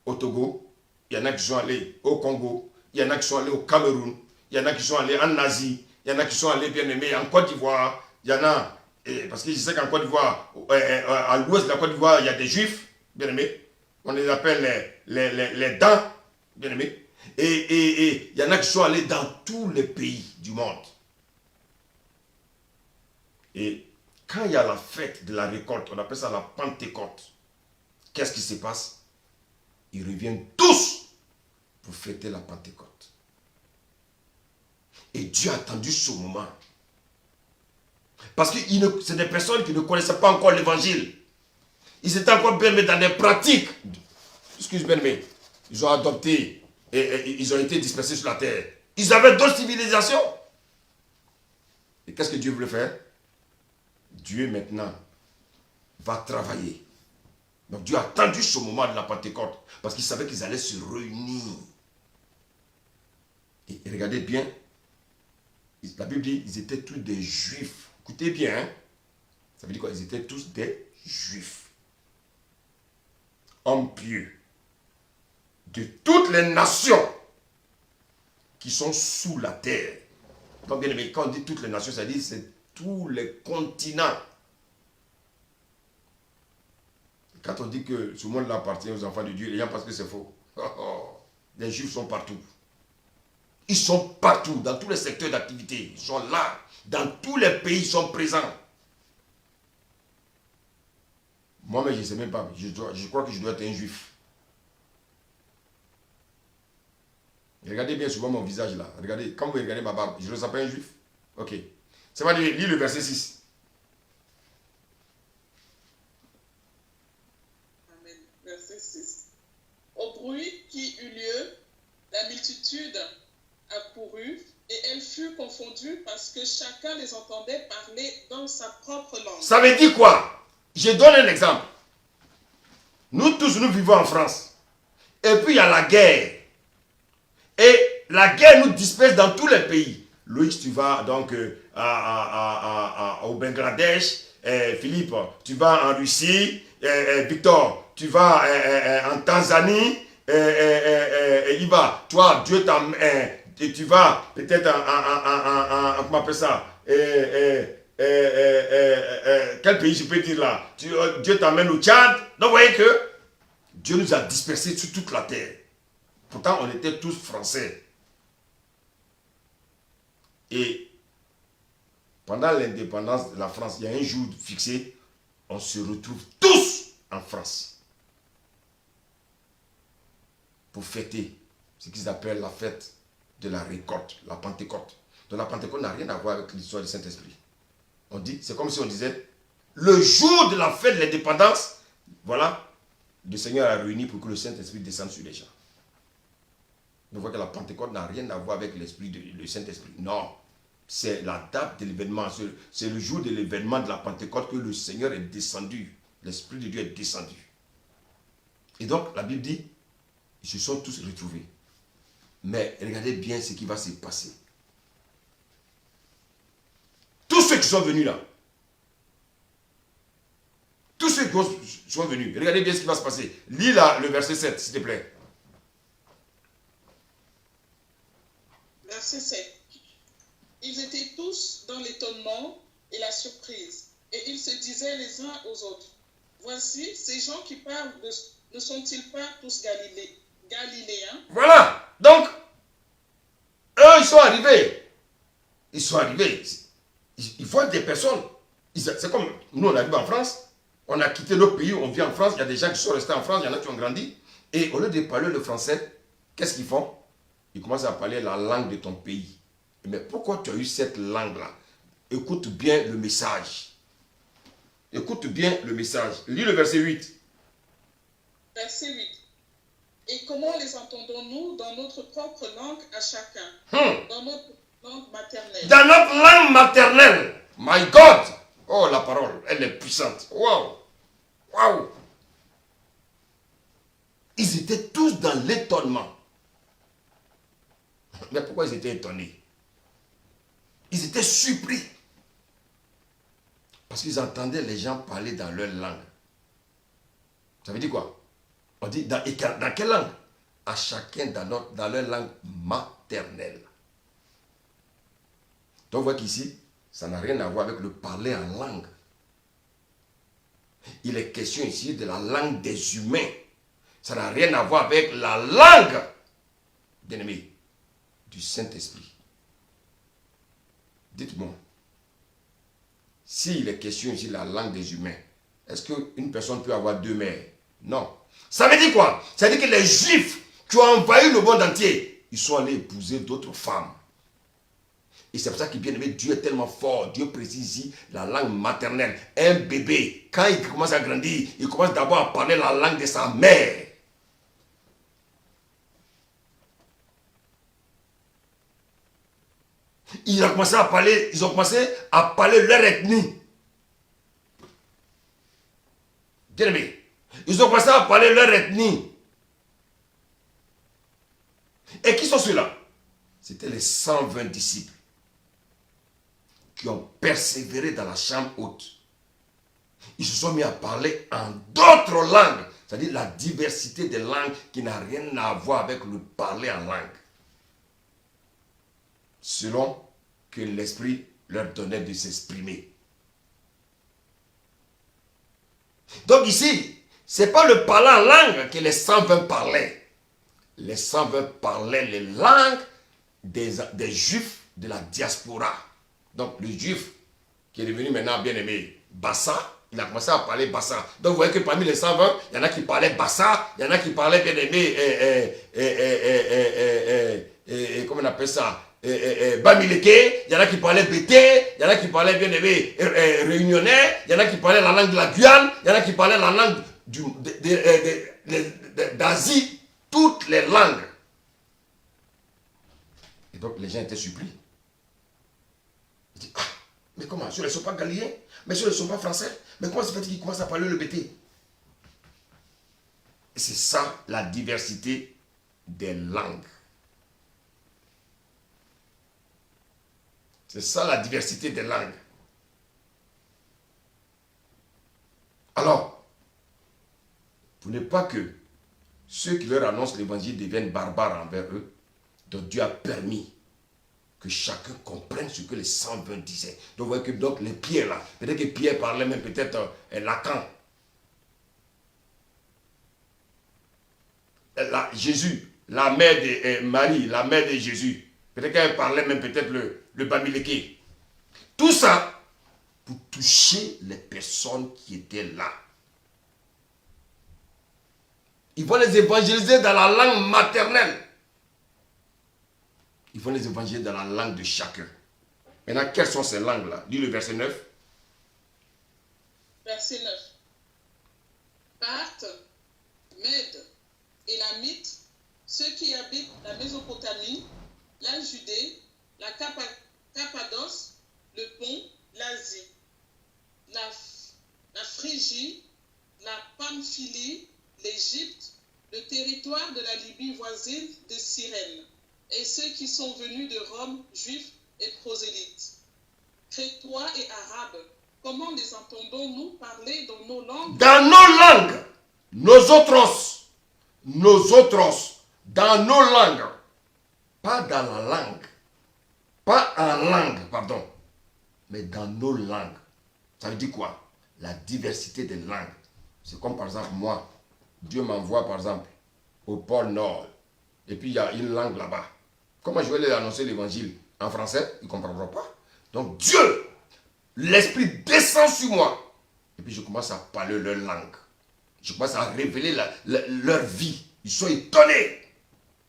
au Togo, il y en a qui sont allés au Congo, il y en a qui sont allés au Cameroun, il y en a qui sont allés en Asie, il y en a qui sont allés bien aimés en Côte d'Ivoire, il y en a, parce que je sais qu'en Côte d'Ivoire, à l'ouest de la Côte d'Ivoire, il y a des Juifs, bien aimés, on les appelle les dents, bien aimés, et il y en a qui sont allés dans tous les pays du monde. Et quand il y a la fête de la récolte, on appelle ça la Pentecôte, qu'est-ce qui se passe? Ils reviennent tous pour fêter la Pentecôte. Et Dieu a attendu ce moment. Parce que c'est des personnes qui ne connaissaient pas encore l'évangile. Ils étaient encore bien mis dans des pratiques. Excuse-moi, mais ils ont adopté et ils ont été dispersés sur la terre. Ils avaient d'autres civilisations. Et qu'est-ce que Dieu voulait faire? Dieu maintenant va travailler. Donc Dieu a attendu ce moment de la Pentecôte parce qu'il savait qu'ils allaient se réunir. Et regardez bien, la Bible dit qu'ils étaient tous des Juifs. Écoutez bien, hein? Ça veut dire quoi? Ils étaient tous des Juifs. Hommes pieux. De toutes les nations qui sont sous la terre. Donc bien aimé, quand on dit toutes les nations, ça dit c'est tous les continents. Quand on dit que ce monde-là appartient aux enfants de Dieu, les gens pensent que c'est faux. Les Juifs sont partout. Ils sont partout, dans tous les secteurs d'activité. Ils sont là. Dans tous les pays, ils sont présents. Moi-même, je ne sais même pas. Je crois que je dois être un Juif. Regardez bien souvent mon visage là. Regardez, quand vous regardez ma barbe, je ne sais pas un Juif. Ok. Ça va dire, lis le verset 6. Amen. Verset 6. Au bruit qui eut lieu, la multitude accourut Et elles furent confondues parce que chacun les entendait parler dans sa propre langue. Ça veut dire quoi? Je donne un exemple. Nous tous, nous vivons en France. Et puis il y a la guerre. Et la guerre nous disperse dans tous les pays. Loïc, tu vas donc au Bangladesh. Philippe, tu vas en Russie. Victor, tu vas en Tanzanie. Il va, toi, Dieu t'a... tu vas peut-être en comment on appelle ça? Quel pays je peux dire là? Dieu t'amène au Tchad. Donc vous voyez que Dieu nous a dispersés sur toute la terre. Pourtant, on était tous français. Et pendant l'indépendance de la France, il y a un jour fixé, on se retrouve tous en France pour fêter ce qu'ils appellent la fête de la récolte, la Pentecôte. Donc la Pentecôte n'a rien à voir avec l'histoire du Saint-Esprit. On dit, c'est comme si on disait, le jour de la fête de l'indépendance, voilà, le Seigneur a réuni pour que le Saint-Esprit descende sur les gens. On voit que la Pentecôte n'a rien à voir avec l'esprit du Saint-Esprit. Non, c'est la date de l'événement. C'est le jour de l'événement de la Pentecôte que le Seigneur est descendu. L'Esprit de Dieu est descendu. Et donc, la Bible dit, ils se sont tous retrouvés. Mais regardez bien ce qui va se passer. Tous ceux qui sont venus là, tous ceux qui sont venus, regardez bien ce qui va se passer. Lis là le verset 7, s'il te plaît. Verset 7. Ils étaient tous dans l'étonnement et la surprise, et ils se disaient les uns aux autres, voici, ces gens qui parlent, ne sont-ils pas tous Galiléens? Voilà, donc, eux, ils sont arrivés. Ils sont arrivés. Ils voient des personnes. C'est comme nous, on arrive en France, on a quitté notre pays, on vit en France, il y a des gens qui sont restés en France, il y en a qui ont grandi, et au lieu de parler le français, qu'est-ce qu'ils font? Ils commencent à parler la langue de ton pays. Mais pourquoi tu as eu cette langue-là? Écoute bien le message. Écoute bien le message. Lis le verset 8. Verset 8. Et comment les entendons-nous dans notre propre langue à chacun? Dans notre langue maternelle. Dans notre langue maternelle. My God! Oh, la parole, elle est puissante. Wow! Wow! Ils étaient tous dans l'étonnement. Mais pourquoi ils étaient étonnés? Ils étaient surpris. Parce qu'ils entendaient les gens parler dans leur langue. Ça veut dire quoi? On dit dans quelle langue? À chacun dans leur langue maternelle. Donc vous voyez qu'ici, ça n'a rien à voir avec le parler en langue. Il est question ici de la langue des humains. Ça n'a rien à voir avec la langue, bien aimé, du Saint-Esprit. Dites-moi, s'il est question ici de la langue des humains, est-ce qu'une personne peut avoir deux mères? Non. Ça veut dire quoi? Ça veut dire que les Juifs qui ont envahi le monde entier, ils sont allés épouser d'autres femmes. Et c'est pour ça que, bien aimé, Dieu est tellement fort. Dieu précise ici la langue maternelle. Un bébé, quand il commence à grandir, il commence d'abord à parler la langue de sa mère. Ils ont commencé à parler leur ethnie. Bien aimé, ils ont commencé à parler leur ethnie. Et qui sont ceux-là? C'était les 120 disciples qui ont persévéré dans la chambre haute. Ils se sont mis à parler en d'autres langues, c'est-à-dire la diversité des langues qui n'a rien à voir avec le parler en langue. Selon que l'Esprit leur donnait de s'exprimer. Donc ici, ce n'est pas le parler en langue que les 120 parlaient. Les 120 parlaient les langues des Juifs de la diaspora. Donc le Juif qui est devenu maintenant bien aimé Bassa, il a commencé à parler Bassa. Donc vous voyez que parmi les 120, il y en a qui parlaient Bassa, il y en a qui parlaient bien aimé, comment on appelle ça, Bamileke, il y en a qui parlaient Bété, il y en a qui parlaient bien aimé Réunionnais, il y en a qui parlaient la langue de la Guyane, il y en a qui parlaient la langue d'Asie, toutes les langues. Et donc les gens étaient surpris. Ils disent, ah, mais comment? Ceux-là ne sont pas galiléens, mais ceux-là ne sont pas français. Mais comment se fait qu'ils commencent à parler le bêté? C'est ça la diversité des langues. C'est ça la diversité des langues. Alors, pour ne pas que ceux qui leur annoncent l'évangile deviennent barbares envers eux, donc Dieu a permis que chacun comprenne ce que les 120 disaient. Donc vous voyez que donc, les Pierre là, peut-être que Pierre parlait même peut-être lacan. Jésus, la mère de Marie, la mère de Jésus, peut-être qu'elle parlait même peut-être le bamileke. Tout ça pour toucher les personnes qui étaient là. Ils vont les évangéliser dans la langue maternelle. Ils vont les évangéliser dans la langue de chacun. Maintenant, quelles sont ces langues-là? Dis le verset 9. Verset 9. Parthes, Mèdes, Élamites, ceux qui habitent la Mésopotamie, la Judée, la Cappadoce, le Pont, l'Asie, la Phrygie, la Pamphylie, l'Égypte, le territoire de la Libye voisine de Cyrène, et ceux qui sont venus de Rome, juifs et prosélytes. Crétois et arabes, comment les entendons-nous parler dans nos langues? Dans nos langues, nosotros, dans nos langues, pas dans la langue, pas en langue, pardon, mais dans nos langues. Ça veut dire quoi? La diversité des langues. C'est comme par exemple moi, Dieu m'envoie par exemple au pôle Nord, et puis il y a une langue là-bas. Comment je vais leur annoncer l'évangile en français? Ils ne comprendront pas. Donc Dieu, l'Esprit descend sur moi, et puis je commence à parler leur langue. Je commence à révéler leur vie. Ils sont étonnés.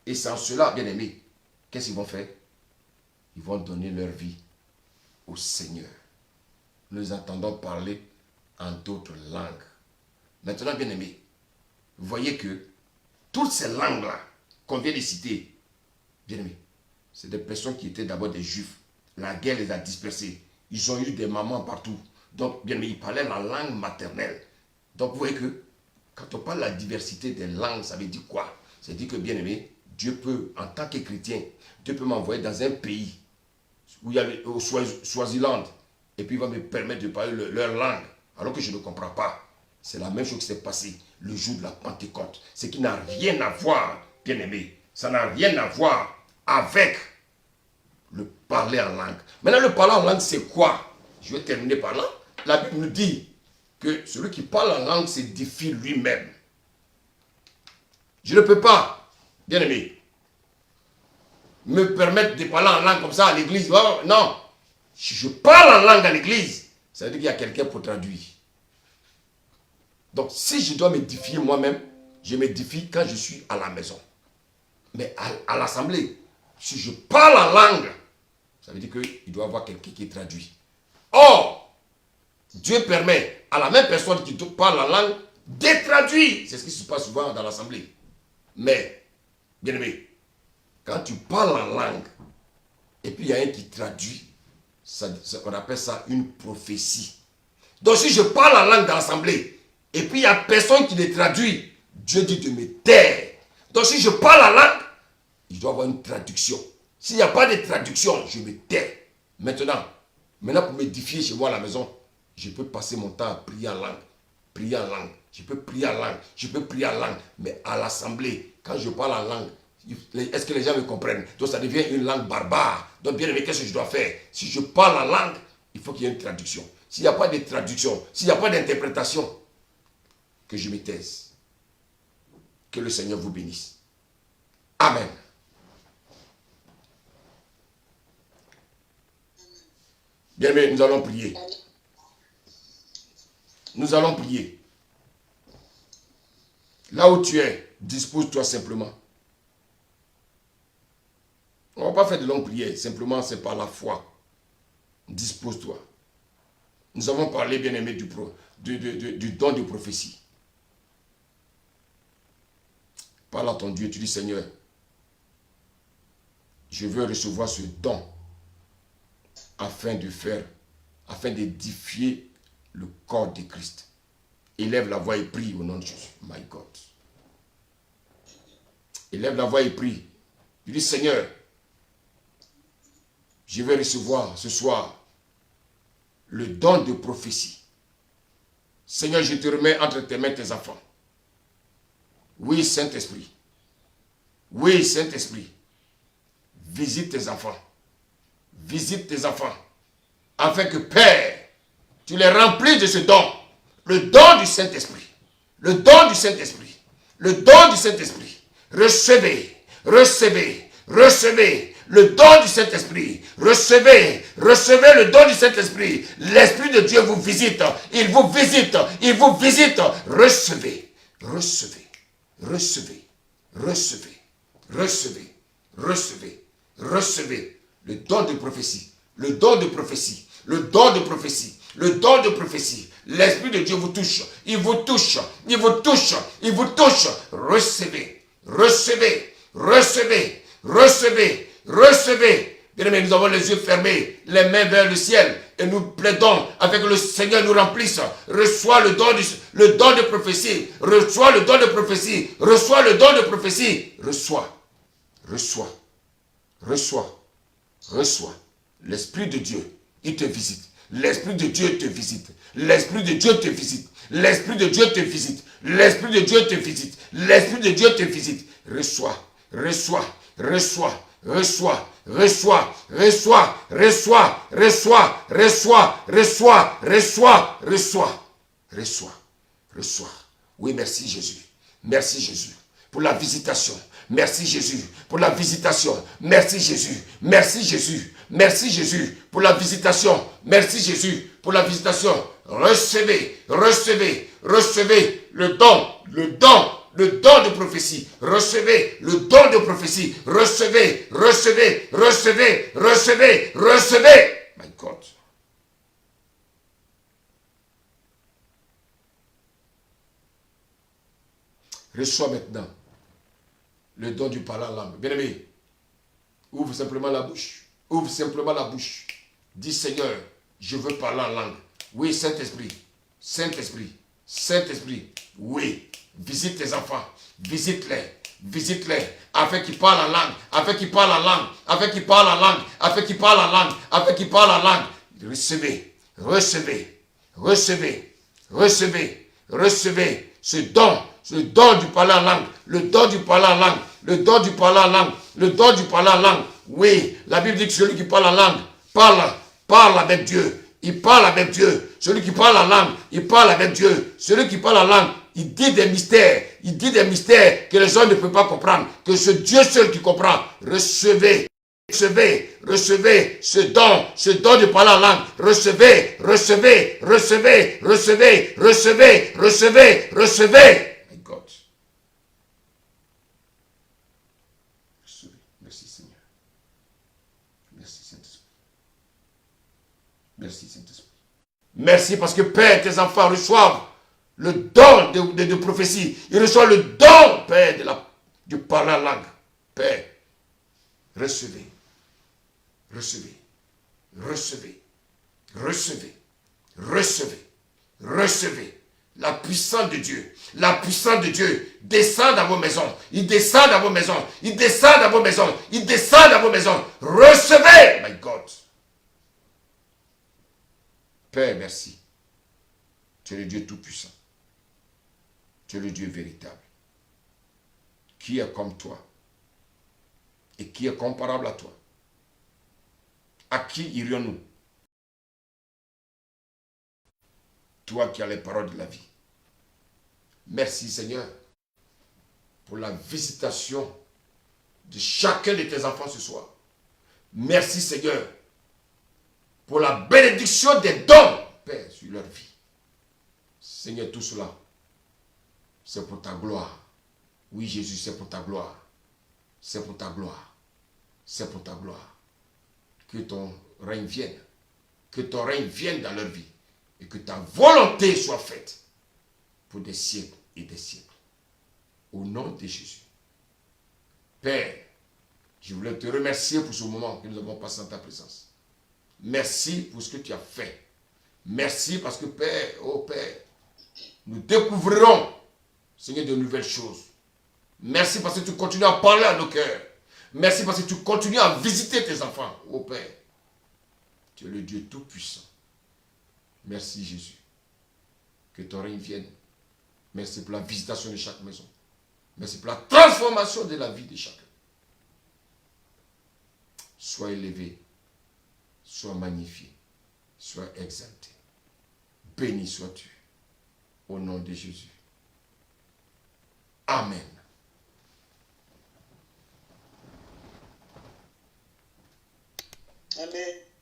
Et c'est en cela, bien aimé, qu'est-ce qu'ils vont faire? Ils vont donner leur vie au Seigneur. Nous entendons parler en d'autres langues. Maintenant, bien aimé, vous voyez que toutes ces langues-là qu'on vient de citer, bien aimé, c'est des personnes qui étaient d'abord des Juifs. La guerre les a dispersés. Ils ont eu des mamans partout. Donc, bien aimé, ils parlaient la langue maternelle. Donc, vous voyez que quand on parle de la diversité des langues, ça veut dire quoi? Ça veut dire que, bien aimé, Dieu peut, en tant que chrétien, Dieu peut m'envoyer dans un pays où il y a au Swaziland, et puis il va me permettre de parler leur langue, alors que je ne comprends pas. C'est la même chose qui s'est passée le jour de la Pentecôte. Ce qui n'a rien à voir, bien aimé. Ça n'a rien à voir avec le parler en langue. Maintenant, le parler en langue, c'est quoi? Je vais terminer par là. La Bible nous dit que celui qui parle en langue s'édifie lui-même. Je ne peux pas, bien aimé, me permettre de parler en langue comme ça à l'église. Oh, non. Si je parle en langue à l'église, ça veut dire qu'il y a quelqu'un pour traduire. Donc, si je dois m'édifier moi-même, je m'édifie quand je suis à la maison. Mais à l'assemblée, si je parle en langue, ça veut dire qu'il doit y avoir quelqu'un qui traduit. Or, Dieu permet à la même personne qui parle en langue de traduire. C'est ce qui se passe souvent dans l'assemblée. Mais, bien aimé, quand tu parles en langue, et puis il y a un qui traduit, on appelle ça une prophétie. Donc si je parle en langue dans l'assemblée, et puis il n'y a personne qui les traduit, Dieu dit de me taire. Donc si je parle en langue, il doit y avoir une traduction. S'il n'y a pas de traduction, je me tais. Maintenant pour m'édifier chez moi à la maison, je peux passer mon temps à prier en langue. Prier en langue. Je peux prier en langue. Je peux prier en langue. Mais à l'assemblée, quand je parle en langue, est-ce que les gens me comprennent? Donc ça devient une langue barbare. Donc bien aimé, qu'est-ce que je dois faire? Si je parle en langue, il faut qu'il y ait une traduction. S'il n'y a pas de traduction, s'il n'y a pas d'interprétation, que je me taise. Que le Seigneur vous bénisse. Amen. Bien aimé, nous allons prier. Nous allons prier. Là où tu es, dispose-toi simplement. On ne va pas faire de longues prières. Simplement, c'est par la foi. Dispose-toi. Nous avons parlé, bien aimé, du don de prophétie. Parle à ton Dieu. Tu dis, Seigneur, Je veux recevoir ce don afin d'édifier le corps de Christ. Élève la voix et prie au nom de Jésus. My God. Élève la voix et prie. Je dis, Seigneur, je vais recevoir ce soir le don de prophétie. Seigneur, je te remets entre tes mains tes enfants. Oui, Saint-Esprit. Oui, Saint-Esprit. Visite tes enfants. Visite tes enfants. Afin que, Père, tu les remplis de ce don. Le don du Saint-Esprit. Le don du Saint-Esprit. Le don du Saint-Esprit. Recevez, recevez, recevez le don du Saint-Esprit. Recevez, recevez le don du Saint-Esprit. L'Esprit de Dieu vous visite. Il vous visite. Il vous visite. Recevez, recevez, recevez, recevez, recevez, recevez, recevez le don de prophétie. Le don de prophétie. Le don de prophétie. Le don de prophétie. L'Esprit de Dieu vous touche. Il vous touche. Il vous touche. Il vous touche. Recevez. Recevez. Recevez. Recevez. Recevez. Bien-aimés, nous avons les yeux fermés, les mains vers le ciel, et nous plaidons afin que le Seigneur nous remplisse. Reçois le don de prophétie. Reçois le don de prophétie. Reçois le don de prophétie. Reçois. Reçois. Reçois. Reçois. L'Esprit de Dieu, il te visite. L'Esprit de Dieu te visite. L'Esprit de Dieu te visite. L'Esprit de Dieu te visite. L'Esprit de Dieu te visite. L'Esprit de Dieu te visite. Reçois. Reçois. Reçois. Reçois. Reçois. Reçois. Reçois. Reçois. Reçois. Reçois. Reçois. Reçois. Reçois. Reçois. Oui, merci Jésus. Merci Jésus pour la visitation. Merci Jésus pour la visitation. Merci Jésus. Merci Jésus. Merci Jésus pour la visitation. Merci Jésus pour la visitation. Recevez, recevez, recevez le don de prophétie. Recevez le don de prophétie. Recevez, recevez, recevez, recevez, recevez. My God. Reçois maintenant le don du parler en langue. Bien-aimé, ouvre simplement la bouche. Ouvre simplement la bouche. Dis, Seigneur, je veux parler en langue. Oui, Saint-Esprit. Saint-Esprit. Saint-Esprit. Oui. Visite tes enfants. Visite-les. Visite-les. Afin qu'ils parlent en langue. Afin qu'ils parlent en langue. Afin qu'ils parlent en langue. Afin qu'ils parlent en langue. Afin qu'ils parlent en langue. Recevez. Recevez. Recevez. Recevez. Recevez. Ce don du parler en langue. Le don du parler en langue. Le don du parler en langue. Le don du parler en langue. Oui, la Bible dit que celui qui parle en langue, parle avec Dieu. Il parle avec Dieu. Celui qui parle en langue, il parle avec Dieu. Celui qui parle en langue, il dit des mystères. Il dit des mystères que les hommes ne peuvent pas comprendre. Que c'est Dieu seul qui comprend. Recevez. Recevez, recevez ce don de parler en langue. Recevez, recevez, recevez, recevez, recevez, recevez, recevez. My God. Recevez. Merci Seigneur. Merci Saint-Esprit. Merci Saint-Esprit. Merci parce que Père, tes enfants reçoivent le don de prophétie. Ils reçoivent le don, Père, de parler en langue. Père, recevez. Recevez, recevez, recevez, recevez, recevez. La puissance de Dieu descend dans vos maisons. Il descend dans vos maisons. Il descend dans vos maisons. Il descend dans vos maisons. Recevez, my God. Père, merci. Tu es le Dieu tout-puissant. Tu es le Dieu véritable. Qui est comme toi? Et qui est comparable à toi? À qui irions-nous? Toi qui as les paroles de la vie. Merci Seigneur pour la visitation de chacun de tes enfants ce soir. Merci Seigneur pour la bénédiction des dons, Père, sur leur vie. Seigneur, tout cela, c'est pour ta gloire. Oui Jésus, c'est pour ta gloire. C'est pour ta gloire. C'est pour ta gloire. Que ton règne vienne. Que ton règne vienne dans leur vie. Et que ta volonté soit faite pour des siècles et des siècles. Au nom de Jésus. Père, Je voulais te remercier pour ce moment que nous avons passé en ta présence. Merci pour ce que tu as fait. Merci parce que Père, oh Père, nous découvrirons, Seigneur, de nouvelles choses. Merci parce que tu continues à parler à nos cœurs. Merci parce que tu continues à visiter tes enfants, oh Père. Tu es le Dieu Tout-Puissant. Merci Jésus. Que ton règne vienne. Merci pour la visitation de chaque maison. Merci pour la transformation de la vie de chacun. Sois élevé, sois magnifié, sois exalté. Béni sois-tu. Au nom de Jésus. Amen. Amen.